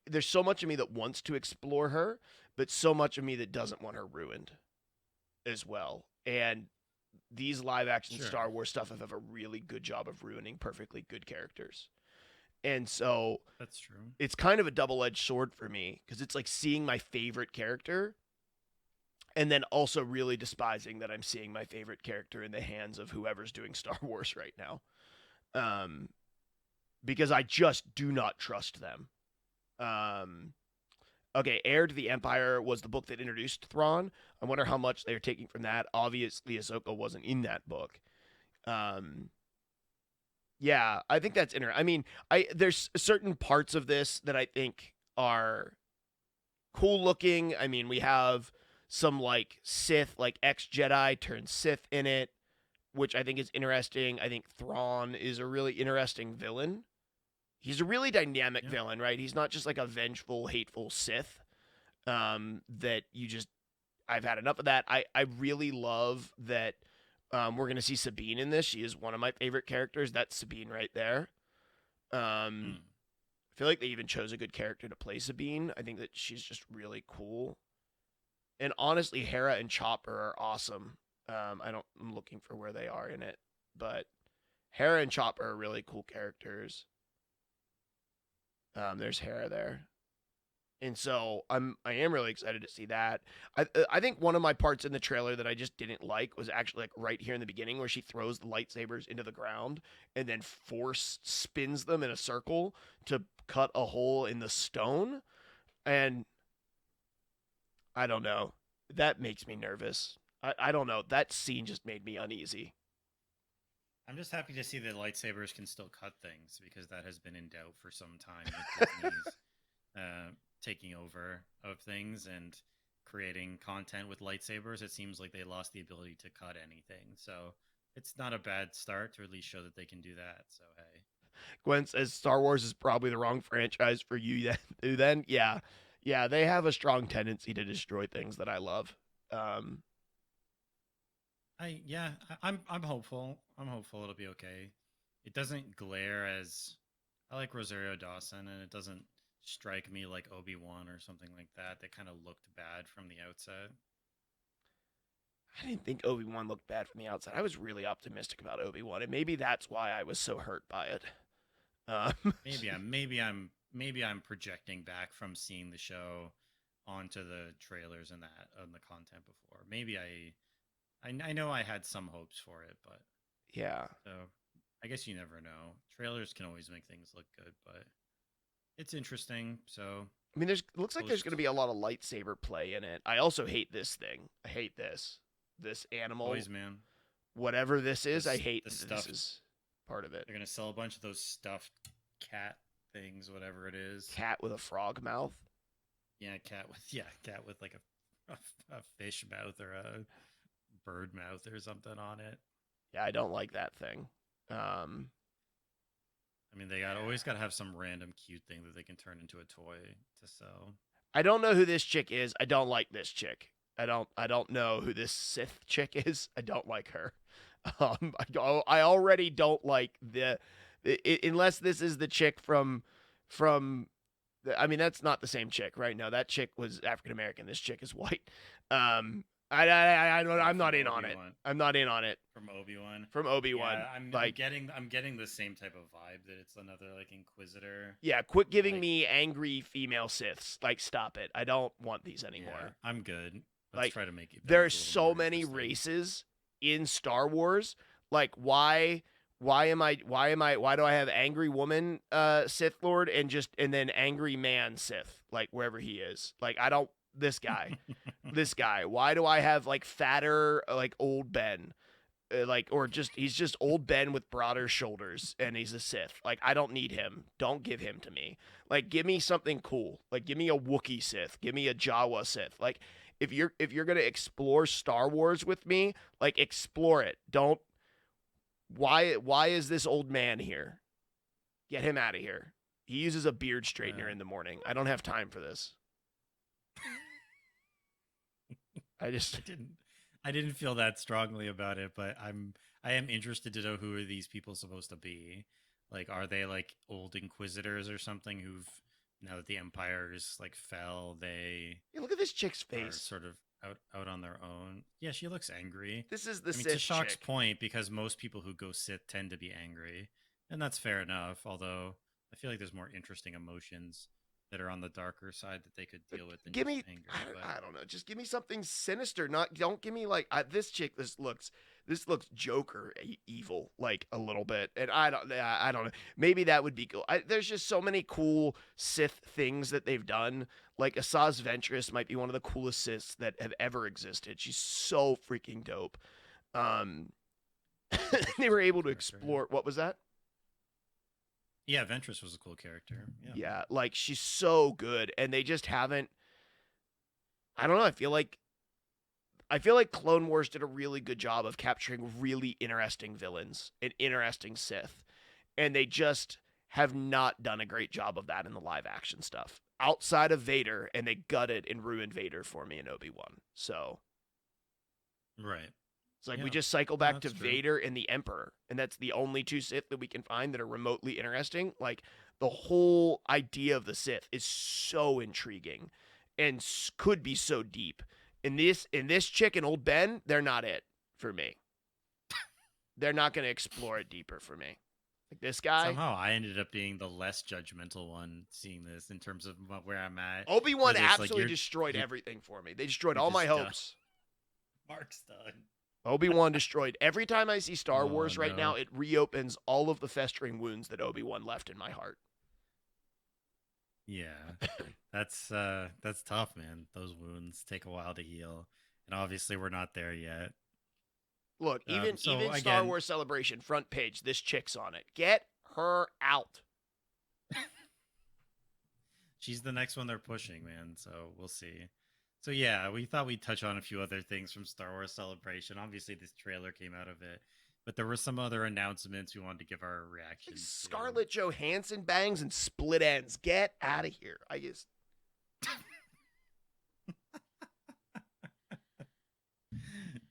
there's so much of me that wants to explore her, but so much of me that doesn't want her ruined as well. And these live action Sure. Star Wars stuff have a really good job of ruining perfectly good characters. And so That's true. it's kind of a double-edged sword for me because it's like seeing my favorite character and then also really despising that I'm seeing my favorite character in the hands of whoever's doing Star Wars right now. Because I just do not trust them. Okay, Heir to the Empire was the book that introduced Thrawn. I wonder how much they're taking from that. Obviously, Ahsoka wasn't in that book. Yeah, I think that's interesting. I mean, there's certain parts of this that I think are cool looking. I mean, we have some like Sith, like ex-Jedi turned Sith in it, which I think is interesting. I think Thrawn is a really interesting villain. He's a really dynamic villain, right? He's not just like a vengeful, hateful Sith that you just, I've had enough of that. I really love that we're going to see Sabine in this. She is one of my favorite characters. That's Sabine right there. I feel like they even chose a good character to play Sabine. I think that she's just really cool. And honestly, Hera and Chopper are awesome. I'm looking for where they are in it, but Hera and Chopper are really cool characters. There's Hera there. And so I am really excited to see that. I think one of my parts in the trailer that I just didn't like was actually like right here in the beginning where she throws the lightsabers into the ground and then force spins them in a circle to cut a hole in the stone. And I don't know. That makes me nervous. I don't know. That scene just made me uneasy. I'm just happy to see that lightsabers can still cut things because that has been in doubt for some time with Disney's taking over of things and creating content with lightsabers. It seems like they lost the ability to cut anything. So it's not a bad start to at least show that they can do that. So, hey. Gwen says Star Wars is probably the wrong franchise for you then. Yeah. Yeah, they have a strong tendency to destroy things that I love. I'm hopeful. I'm hopeful it'll be okay. It doesn't glare as I like Rosario Dawson, and it doesn't strike me like Obi-Wan or something like that. That kind of looked bad from the outset. I didn't think Obi-Wan looked bad from the outside. I was really optimistic about Obi-Wan, and maybe that's why I was so hurt by it. Maybe I'm projecting back from seeing the show onto the trailers and that on the content before. Maybe I know I had some hopes for it, but yeah. So I guess you never know. Trailers can always make things look good, but it's interesting. So I mean, looks like there's going to be a lot of lightsaber play in it. I also hate this thing. I hate this animal. Boys, man. Whatever this is, I hate this stuff. Is part of it. They're gonna sell a bunch of those stuffed cat things, whatever it is. Cat with a frog mouth. Yeah, cat with like a fish mouth or a bird mouth or something on it. Yeah, I don't like that thing. I mean, they always got to have some random cute thing that they can turn into a toy to sell. I don't know who this chick is. I don't like this chick. I don't know who this Sith chick is. I don't like her. I already don't like unless this is the chick from. I mean, that's not the same chick, right? No, that chick was African American. This chick is white. I'm not in on it. I'm not in on it. From Obi-Wan. Yeah, I'm getting the same type of vibe that it's another like Inquisitor. Yeah, quit giving me angry female Siths. Like, stop it. I don't want these anymore. Yeah, I'm good. Let's try to make it. There's so many races in Star Wars. Like, why do I have angry woman Sith Lord and then angry man Sith, like wherever he is? Like, I don't. This guy. Why do I have like fatter, like old Ben? He's just old Ben with broader shoulders and he's a Sith. Like, I don't need him. Don't give him to me. Like, give me something cool. Like, give me a Wookiee Sith. Give me a Jawa Sith. Like, if you're going to explore Star Wars with me, like, explore it. Don't. Why is this old man here? Get him out of here. He uses a beard straightener in the morning. I don't have time for this. I didn't feel that strongly about it, but I am interested to know who are these people supposed to be. Like, are they like old Inquisitors or something who've, now that the Empire is like fell, they look at this chick's face. Sort of out on their own. Yeah, she looks angry. This is the I mean, Sith to Shock's chick. point, because most people who go Sith tend to be angry, and that's fair enough. Although I feel like there's more interesting emotions that are on the darker side that they could deal with than Give just me, anger. I don't know. Just give me something sinister. Don't give me like this chick. This looks Joker evil, like a little bit. And I don't know. Maybe that would be cool. There's just so many cool Sith things that they've done. Like Asajj Ventress might be one of the coolest Siths that have ever existed. She's so freaking dope. They were able to explore. What was that? Yeah, Ventress was a cool character. Yeah, like she's so good, and they just haven't. I don't know. I feel like Clone Wars did a really good job of capturing really interesting villains and interesting Sith, and they just have not done a great job of that in the live action stuff outside of Vader, and they gutted and ruined Vader for me in Obi-Wan. So, right. It's like we just cycle back to Vader and the Emperor, and that's the only two Sith that we can find that are remotely interesting. Like the whole idea of the Sith is so intriguing and could be so deep. In this chick and old Ben, they're not it for me. They're not going to explore it deeper for me. Like this guy. Somehow I ended up being the less judgmental one seeing this in terms of where I'm at. Obi-Wan absolutely destroyed everything for me. They destroyed all my hopes. Mark's done. Obi-Wan destroyed. Every time I see Star Wars right now, it reopens all of the festering wounds that Obi-Wan left in my heart. Yeah, that's tough, man. Those wounds take a while to heal, and obviously we're not there yet. Look, even Star Wars Celebration front page, this chick's on it. Get her out. She's the next one they're pushing, man. So we'll see. So yeah, we thought we'd touch on a few other things from Star Wars Celebration. Obviously, this trailer came out of it, but there were some other announcements we wanted to give our reactions. Scarlett Johansson bangs and split ends. Get out of here. I just.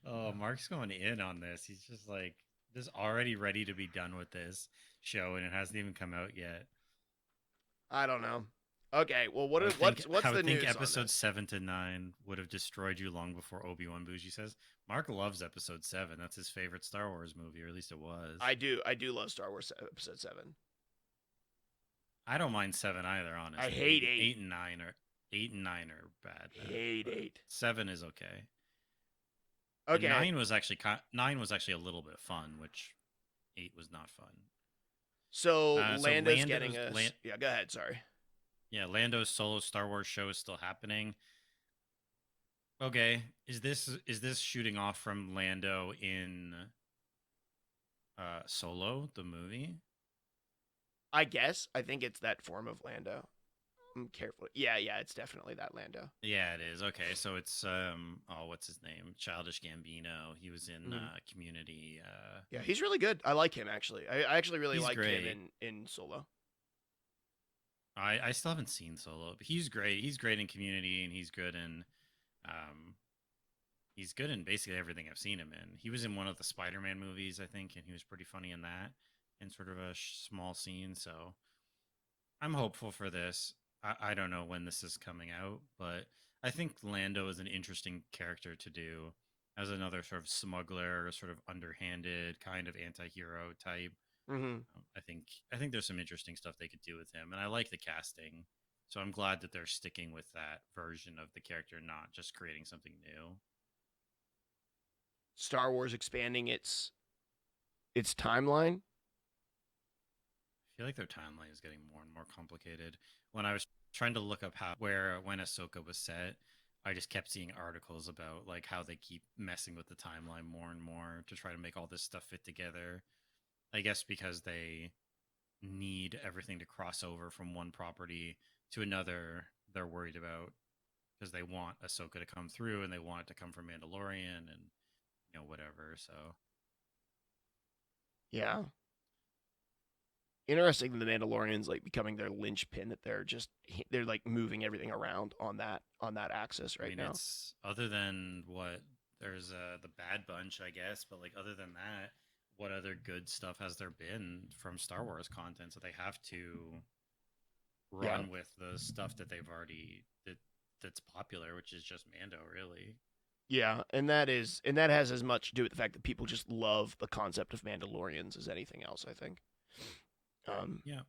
Oh, Mark's going in on this. He's just like, just already ready to be done with this show, and it hasn't even come out yet. I don't know. Okay, well, what's the news? I would think episode 7 to 9 would have destroyed you long before Obi-Wan Bougie says. Mark loves episode 7. That's his favorite Star Wars movie, or at least it was. I do love Star Wars episode 7. I don't mind 7 either, honestly. I hate 8. 8 and 9 are bad. Hate 8. 7 is okay. Okay. And 9 was actually a little bit fun, which 8 was not fun. So Lando's getting yeah, go ahead, sorry. Yeah, Lando's solo Star Wars show is still happening. Okay, is this shooting off from Lando in Solo, the movie? I guess. I think it's that form of Lando. I'm careful. Yeah, it's definitely that Lando. Yeah, it is. Okay, so it's what's his name? Childish Gambino. He was in Community. Yeah, he's really good. I like him actually. I actually really like him in Solo. I still haven't seen Solo, but he's great. He's great in Community, and he's good in basically everything I've seen him in. He was in one of the Spider-Man movies, I think, and he was pretty funny in that, in sort of a small scene. So I'm hopeful for this. I don't know when this is coming out, but I think Lando is an interesting character to do as another sort of smuggler, sort of underhanded kind of anti-hero type. Mm-hmm. I think there's some interesting stuff they could do with him, and I like the casting. So I'm glad that they're sticking with that version of the character, not just creating something new. Star Wars expanding its timeline. I feel like their timeline is getting more and more complicated. When I was trying to look up when Ahsoka was set, I just kept seeing articles about like how they keep messing with the timeline more and more to try to make all this stuff fit together. I guess because they need everything to cross over from one property to another. They're worried about because they want Ahsoka to come through and they want it to come from Mandalorian and whatever. So yeah. Interesting, the Mandalorians like becoming their linchpin, that they're like moving everything around on that axis right now. It's other than what there's the Bad Bunch, I guess, but like other than that, what other good stuff has there been from Star Wars content? So they have to run with the stuff that they've already that's popular, which is just Mando, really. Yeah, and that has as much to do with the fact that people just love the concept of Mandalorians as anything else, I think. Yeah.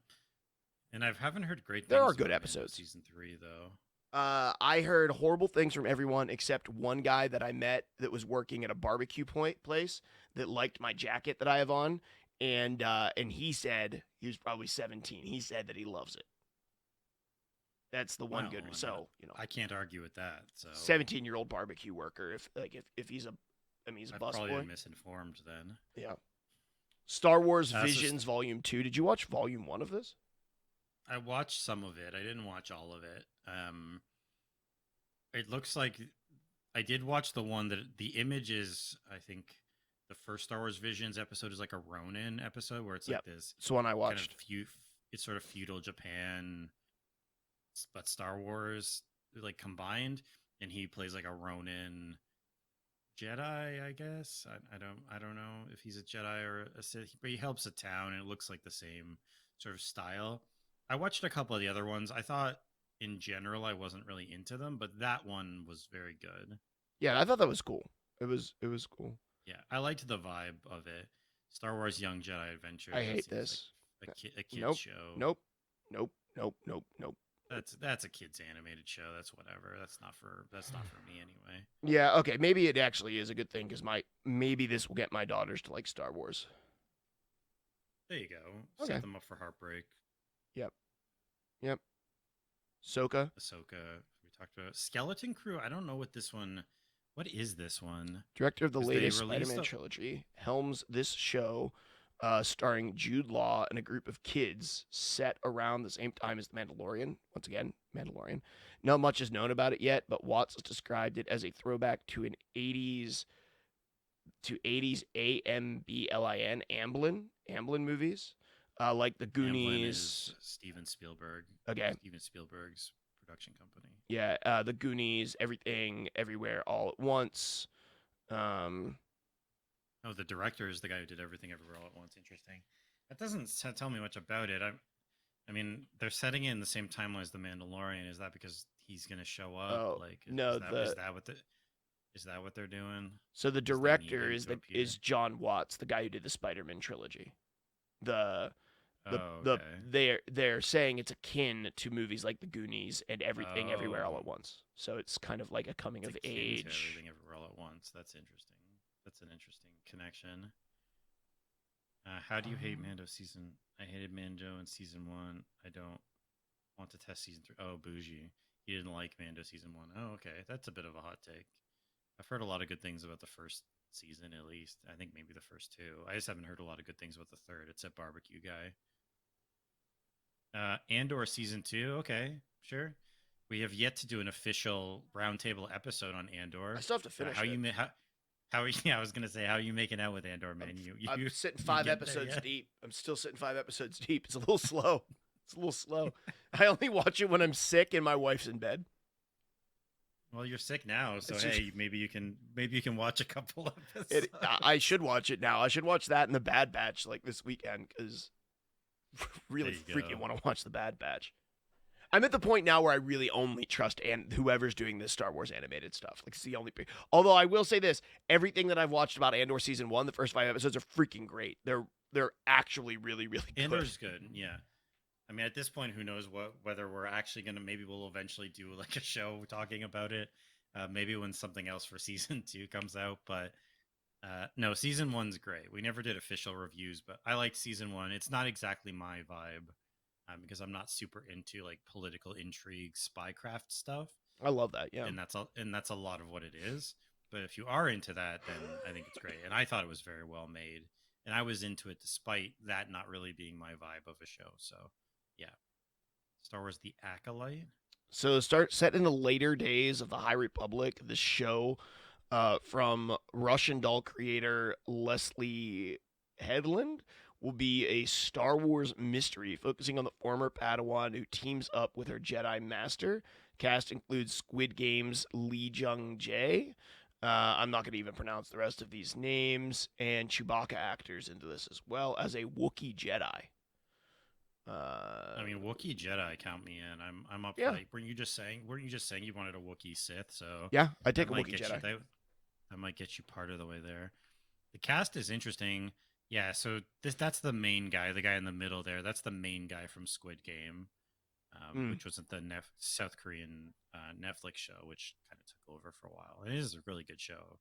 And I haven't heard great things There are good about Mando episodes. season 3 though. I heard horrible things from everyone except one guy that I met that was working at a barbecue place that liked my jacket that I have on, and he said he was probably 17. He said that he loves it. That's the one Well, good. I mean, So I can't argue with that. So 17-year-old barbecue worker. If he's a, he's a I've busboy. probably been misinformed then. Yeah. Star Wars So Visions Volume 2. Did you watch Volume 1 of this? I watched some of it. I didn't watch all of it. It looks like I did watch the one that the image is. I think the first Star Wars Visions episode is like a Ronin episode where it's like this. It's the one I watched. It's sort of feudal Japan, but Star Wars like combined, and he plays like a Ronin Jedi, I guess. I don't know if he's a Jedi or a Sith, but he helps a town, and it looks like the same sort of style. I watched a couple of the other ones. I thought in general I wasn't really into them, but that one was very good. Yeah, I thought that was cool. It was cool. Yeah, I liked the vibe of it. Star Wars Young Jedi Adventure. I hate this. Like a kid show. Nope. That's a kid's animated show. That's whatever. That's not for me anyway. Yeah, okay. Maybe it actually is a good thing because maybe this will get my daughters to like Star Wars. There you go. Okay. Set them up for heartbreak. Yep. Ahsoka. We talked about Skeleton Crew. I don't know what this one. What is this one? Director of the 'Cause they latest released Spider-Man trilogy helms this show, starring Jude Law and a group of kids set around the same time as The Mandalorian. Once again, Mandalorian. Not much is known about it yet, but Watts has described it as a throwback to an 80s Amblin movies, like the Goonies. Amblin is Steven Spielberg. Okay. Steven Spielberg's production company. Yeah, the Goonies, Everything, Everywhere, All at Once. Oh, the director is the guy who did Everything Everywhere All at Once. Interesting. That doesn't tell me much about it. I mean, they're setting it in the same timeline as The Mandalorian. Is that because he's going to show up? Oh, like, no, is that what they're doing? So the director is John Watts, the guy who did the Spider-Man trilogy. They're saying it's akin to movies like The Goonies and Everything Everywhere All at Once. So it's kind of like a coming of age. Everything Everywhere All at Once. That's interesting. That's an interesting connection. How do you hate Mando season? I hated Mando in season 1. I don't want to test season 3. Oh, bougie. He didn't like Mando season 1. Oh, okay. That's a bit of a hot take. I've heard a lot of good things about the first season, at least. I think maybe the first 2. I just haven't heard a lot of good things about the third. It's a barbecue guy. Andor season 2. Okay, sure. We have yet to do an official roundtable episode on Andor. I still have to finish it. I was gonna say, how are you making out with Andor, man? I'm sitting 5 episodes deep. I'm still sitting 5 episodes deep. It's a little slow. I only watch it when I'm sick and my wife's in bed. Well, you're sick now, so hey, maybe you can watch a couple episodes. I should watch it now. I should watch that and The Bad Batch like this weekend because really freaking want to watch The Bad Batch. I'm at the point now where I really only trust whoever's doing this Star Wars animated stuff. Like, it's the only. Although I will say this: everything that I've watched about Andor season 1, the first 5 episodes are freaking great. They're actually really, really good. Andor's good. Yeah. I mean, at this point, who knows whether we're actually gonna? Maybe we'll eventually do like a show talking about it. Maybe when something else for season 2 comes out. But no, season 1's great. We never did official reviews, but I like season 1. It's not exactly my vibe. Because I'm not super into like political intrigue, spycraft stuff. I love that, yeah. And that's a lot of what it is. But if you are into that, then I think it's great. And I thought it was very well made. And I was into it despite that not really being my vibe of a show. So, yeah. Star Wars The Acolyte. So set in the later days of the High Republic, the show from Russian doll creator Leslie Headland will be a Star Wars mystery focusing on the former Padawan who teams up with her Jedi Master. Cast includes Squid Game's Lee Jung-jae. I'm not going to even pronounce the rest of these names. And Chewbacca actors into this as well as a Wookiee Jedi. I mean, Wookiee Jedi, count me in. I'm up. Yeah. Like, weren't you just saying you wanted a Wookiee Sith? So yeah, I take a Wookiee Jedi. That might get you part of the way there. The cast is interesting. Yeah, so that's the main guy, the guy in the middle there. That's the main guy from Squid Game, which was the South Korean Netflix show, which kind of took over for a while. It is a really good show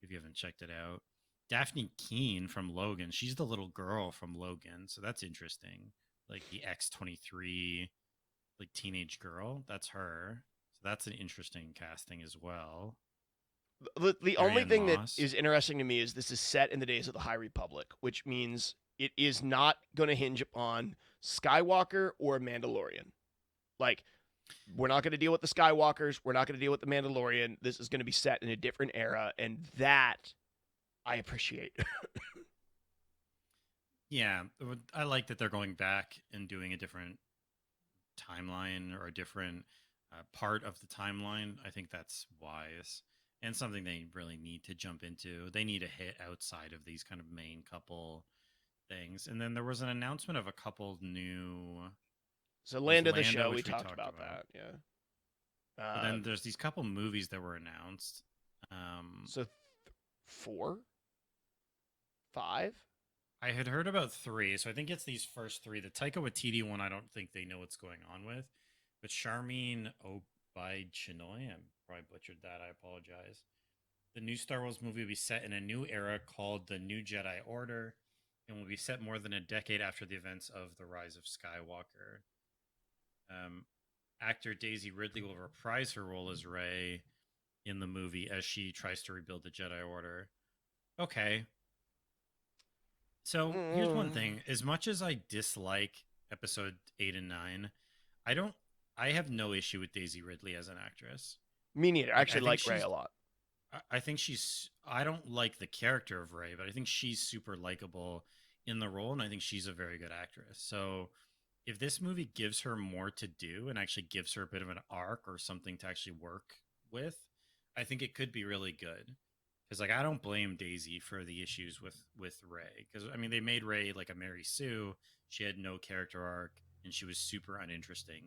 if you haven't checked it out. Daphne Keane from Logan. She's the little girl from Logan, so that's interesting. Like the X-23, like teenage girl. That's her. So that's an interesting casting as well. The only thing that is interesting to me is this is set in the days of the High Republic, which means it is not going to hinge upon Skywalker or Mandalorian. Like, we're not going to deal with the Skywalkers. We're not going to deal with the Mandalorian. This is going to be set in a different era, and that I appreciate. Yeah, I like that they're going back and doing a different timeline or a different part of the timeline. I think that's wise and something they really need to jump into. They need a hit outside of these kind of main couple things. And then there was an announcement of a couple new. So Land of the Show, we talked about that. Yeah. But then there's these couple movies that were announced. So 4? 5? I had heard about 3, so I think it's these first 3. The Taika Waititi one, I don't think they know what's going on with. But Charmin Obaid-Chinoy, I probably butchered that. I apologize. The new Star Wars movie will be set in a new era called The New Jedi Order and will be set more than a decade after the events of The Rise of Skywalker. Actor Daisy Ridley will reprise her role as Rey in the movie as she tries to rebuild the Jedi Order. Okay. So here's one thing. As much as I dislike episode 8 and 9, I have no issue with Daisy Ridley as an actress. Me neither. I actually like Rey a lot. I think I don't like the character of Rey, but I think she's super likable in the role, and I think she's a very good actress. So if this movie gives her more to do and actually gives her a bit of an arc or something to actually work with, I think it could be really good. Because like I don't blame Daisy for the issues with Rey. Because I mean they made Rey like a Mary Sue. She had no character arc, and she was super uninteresting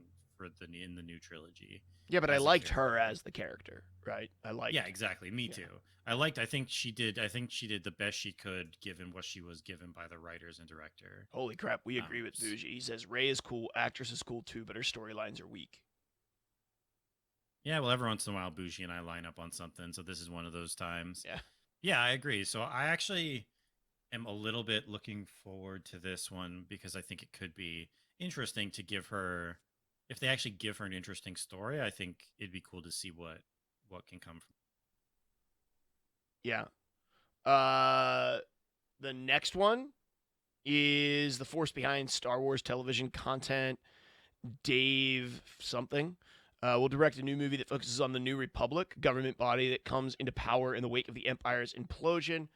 in the new trilogy. Yeah, but I liked her as the character, right? Yeah, exactly. Me too. I think she did the best she could given what she was given by the writers and director. Holy crap, we agree with Bougie. He says Rey is cool, actress is cool too, but her storylines are weak. Yeah, well, every once in a while, Bougie and I line up on something, so this is one of those times. Yeah. Yeah, I agree. So I actually am a little bit looking forward to this one because I think it could be interesting to give her. If they actually give her an interesting story, I think it'd be cool to see what can come from. Yeah. The next one is the force behind Star Wars television content. Dave something will direct a new movie that focuses on the New Republic, government body that comes into power in the wake of the Empire's implosion.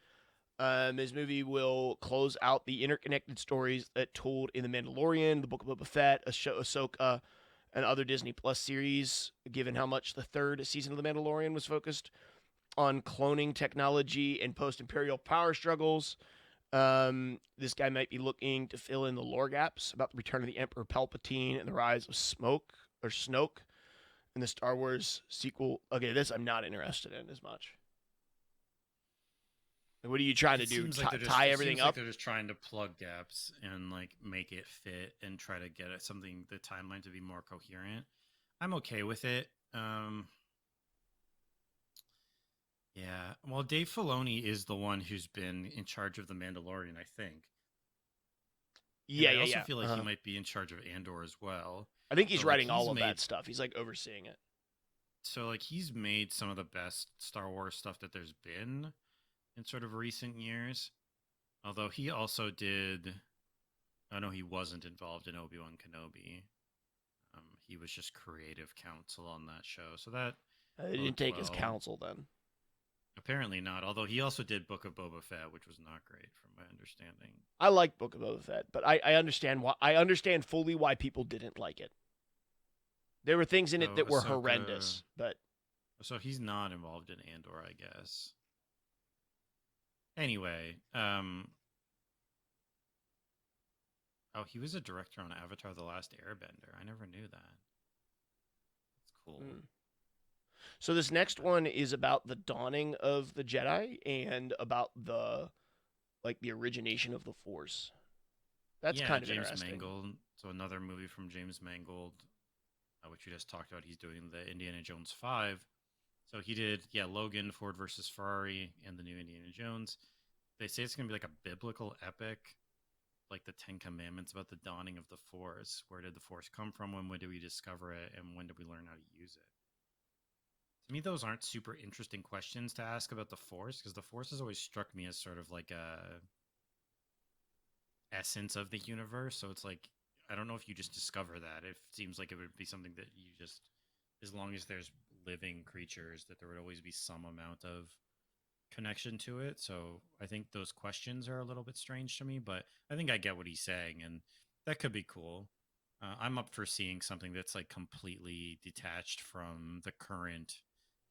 His movie will close out the interconnected stories that told in The Mandalorian, The Book of Boba Fett, Ahsoka, and other Disney Plus series, given how much the third season of The Mandalorian was focused on cloning technology and post-imperial power struggles. This guy might be looking to fill in the lore gaps about the return of the Emperor Palpatine and the rise of Snoke in the Star Wars sequel. Okay, this I'm not interested in as much. What are you trying to do? Tie everything up? Like they're just trying to plug gaps and like make it fit and try to get the timeline to be more coherent. I'm okay with it. Yeah. Well, Dave Filoni is the one who's been in charge of The Mandalorian, I think. Yeah, I also feel like he might be in charge of Andor as well. I think he's writing all of that stuff. He's like overseeing it. So like he's made some of the best Star Wars stuff that there's been in sort of recent years. Although he also did, I know he wasn't involved in Obi-Wan Kenobi. He was just creative counsel on that show. So that they didn't take his counsel then. Apparently not. Although he also did Book of Boba Fett, which was not great from my understanding. I like Book of Boba Fett, but I understand why. I understand fully why people didn't like it. There were things in it that were horrendous, but so he's not involved in Andor, I guess. Anyway, he was a director on Avatar: The Last Airbender. I never knew that. That's cool. So this next one is about the dawning of the Jedi and about the origination of the Force. That's kind of James interesting. Mangold. So another movie from James Mangold, which we just talked about. He's doing the Indiana Jones 5. So he did, Logan, Ford versus Ferrari, and the new Indiana Jones. They say it's going to be like a biblical epic, like the Ten Commandments about the dawning of the Force. Where did the Force come from? When did we discover it? And when did we learn how to use it? To me, those aren't super interesting questions to ask about the Force, because the Force has always struck me as sort of like a essence of the universe. So it's like, I don't know if you just discover that. It seems like it would be something that you just, as long as there's living creatures, that there would always be some amount of connection to it. So I think those questions are a little bit strange to me, but I think I get what he's saying, and that could be cool. I'm up for seeing something that's like completely detached from the current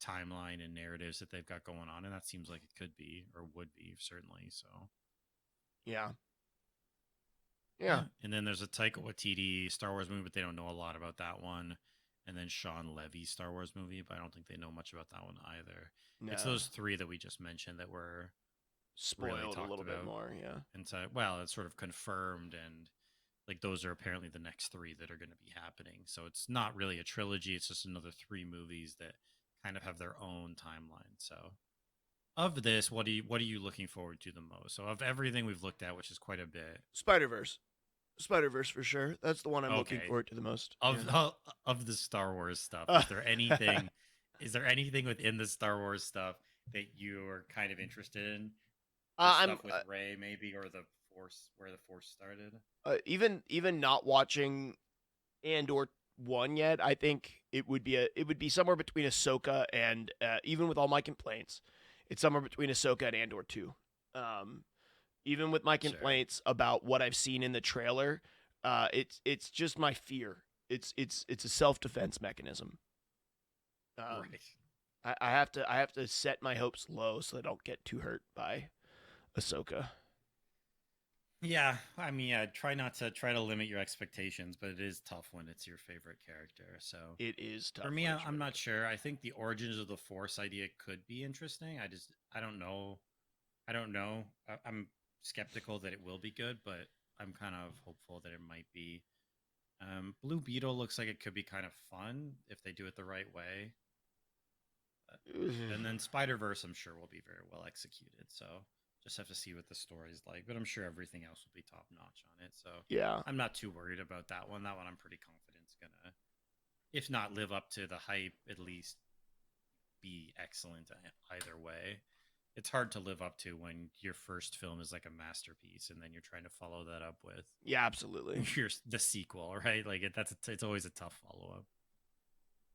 timeline and narratives that they've got going on, and that seems like it could be, or would be, certainly. So Yeah. And then there's a Taika Waititi Star Wars movie, but they don't know a lot about that one. And then Sean Levy's Star Wars movie, but I don't think they know much about that one either. No. It's those three that we just mentioned that were spoiled really a little bit more, yeah. And so, well, it's sort of confirmed, and like those are apparently the next three that are going to be happening. So it's not really a trilogy; it's just another three movies that kind of have their own timeline. So, of this, what are you looking forward to the most? So, of everything we've looked at, which is quite a bit, Spider-Verse for sure. That's the one I'm looking forward to the most. Of the Star Wars stuff. Is there anything? Is there anything within the Star Wars stuff that you're kind of interested in? Stuff with Rey, maybe, or the Force, where the Force started. Even not watching Andor 1 yet, I think it would be somewhere between Ahsoka and even with all my complaints, it's somewhere between Ahsoka and Andor 2. Even with my complaints about what I've seen in the trailer, it's just my fear. It's a self-defense mechanism. Right. I have to set my hopes low so I don't get too hurt by Ahsoka. Yeah, I mean, try to limit your expectations, but it is tough when it's your favorite character. So it is tough. For me, I'm not sure. I think the origins of the Force idea could be interesting. I don't know. I'm skeptical that it will be good, but I'm kind of hopeful that it might be. Blue Beetle looks like it could be kind of fun if they do it the right way. And then Spider-Verse, I'm sure, will be very well executed. So just have to see what the story's like. But I'm sure everything else will be top notch on it. So yeah, I'm not too worried about that one. That one I'm pretty confident is gonna, if not live up to the hype, at least be excellent either way. It's hard to live up to when your first film is like a masterpiece and then you're trying to follow that up with absolutely the sequel, right? Like it's always a tough follow up.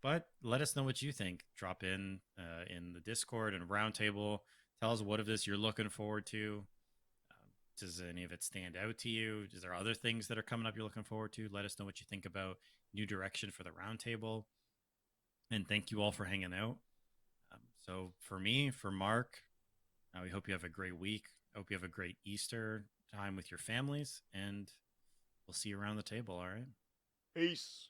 But let us know what you think. Drop in the Discord and Roundtable. Tell us what of this you're looking forward to. Does any of it stand out to you? Is there other things that are coming up you're looking forward to? Let us know what you think about new direction for the Roundtable. And thank you all for hanging out. So for me, for Mark, we hope you have a great week. Hope you have a great Easter time with your families. And we'll see you around the table, all right? Peace.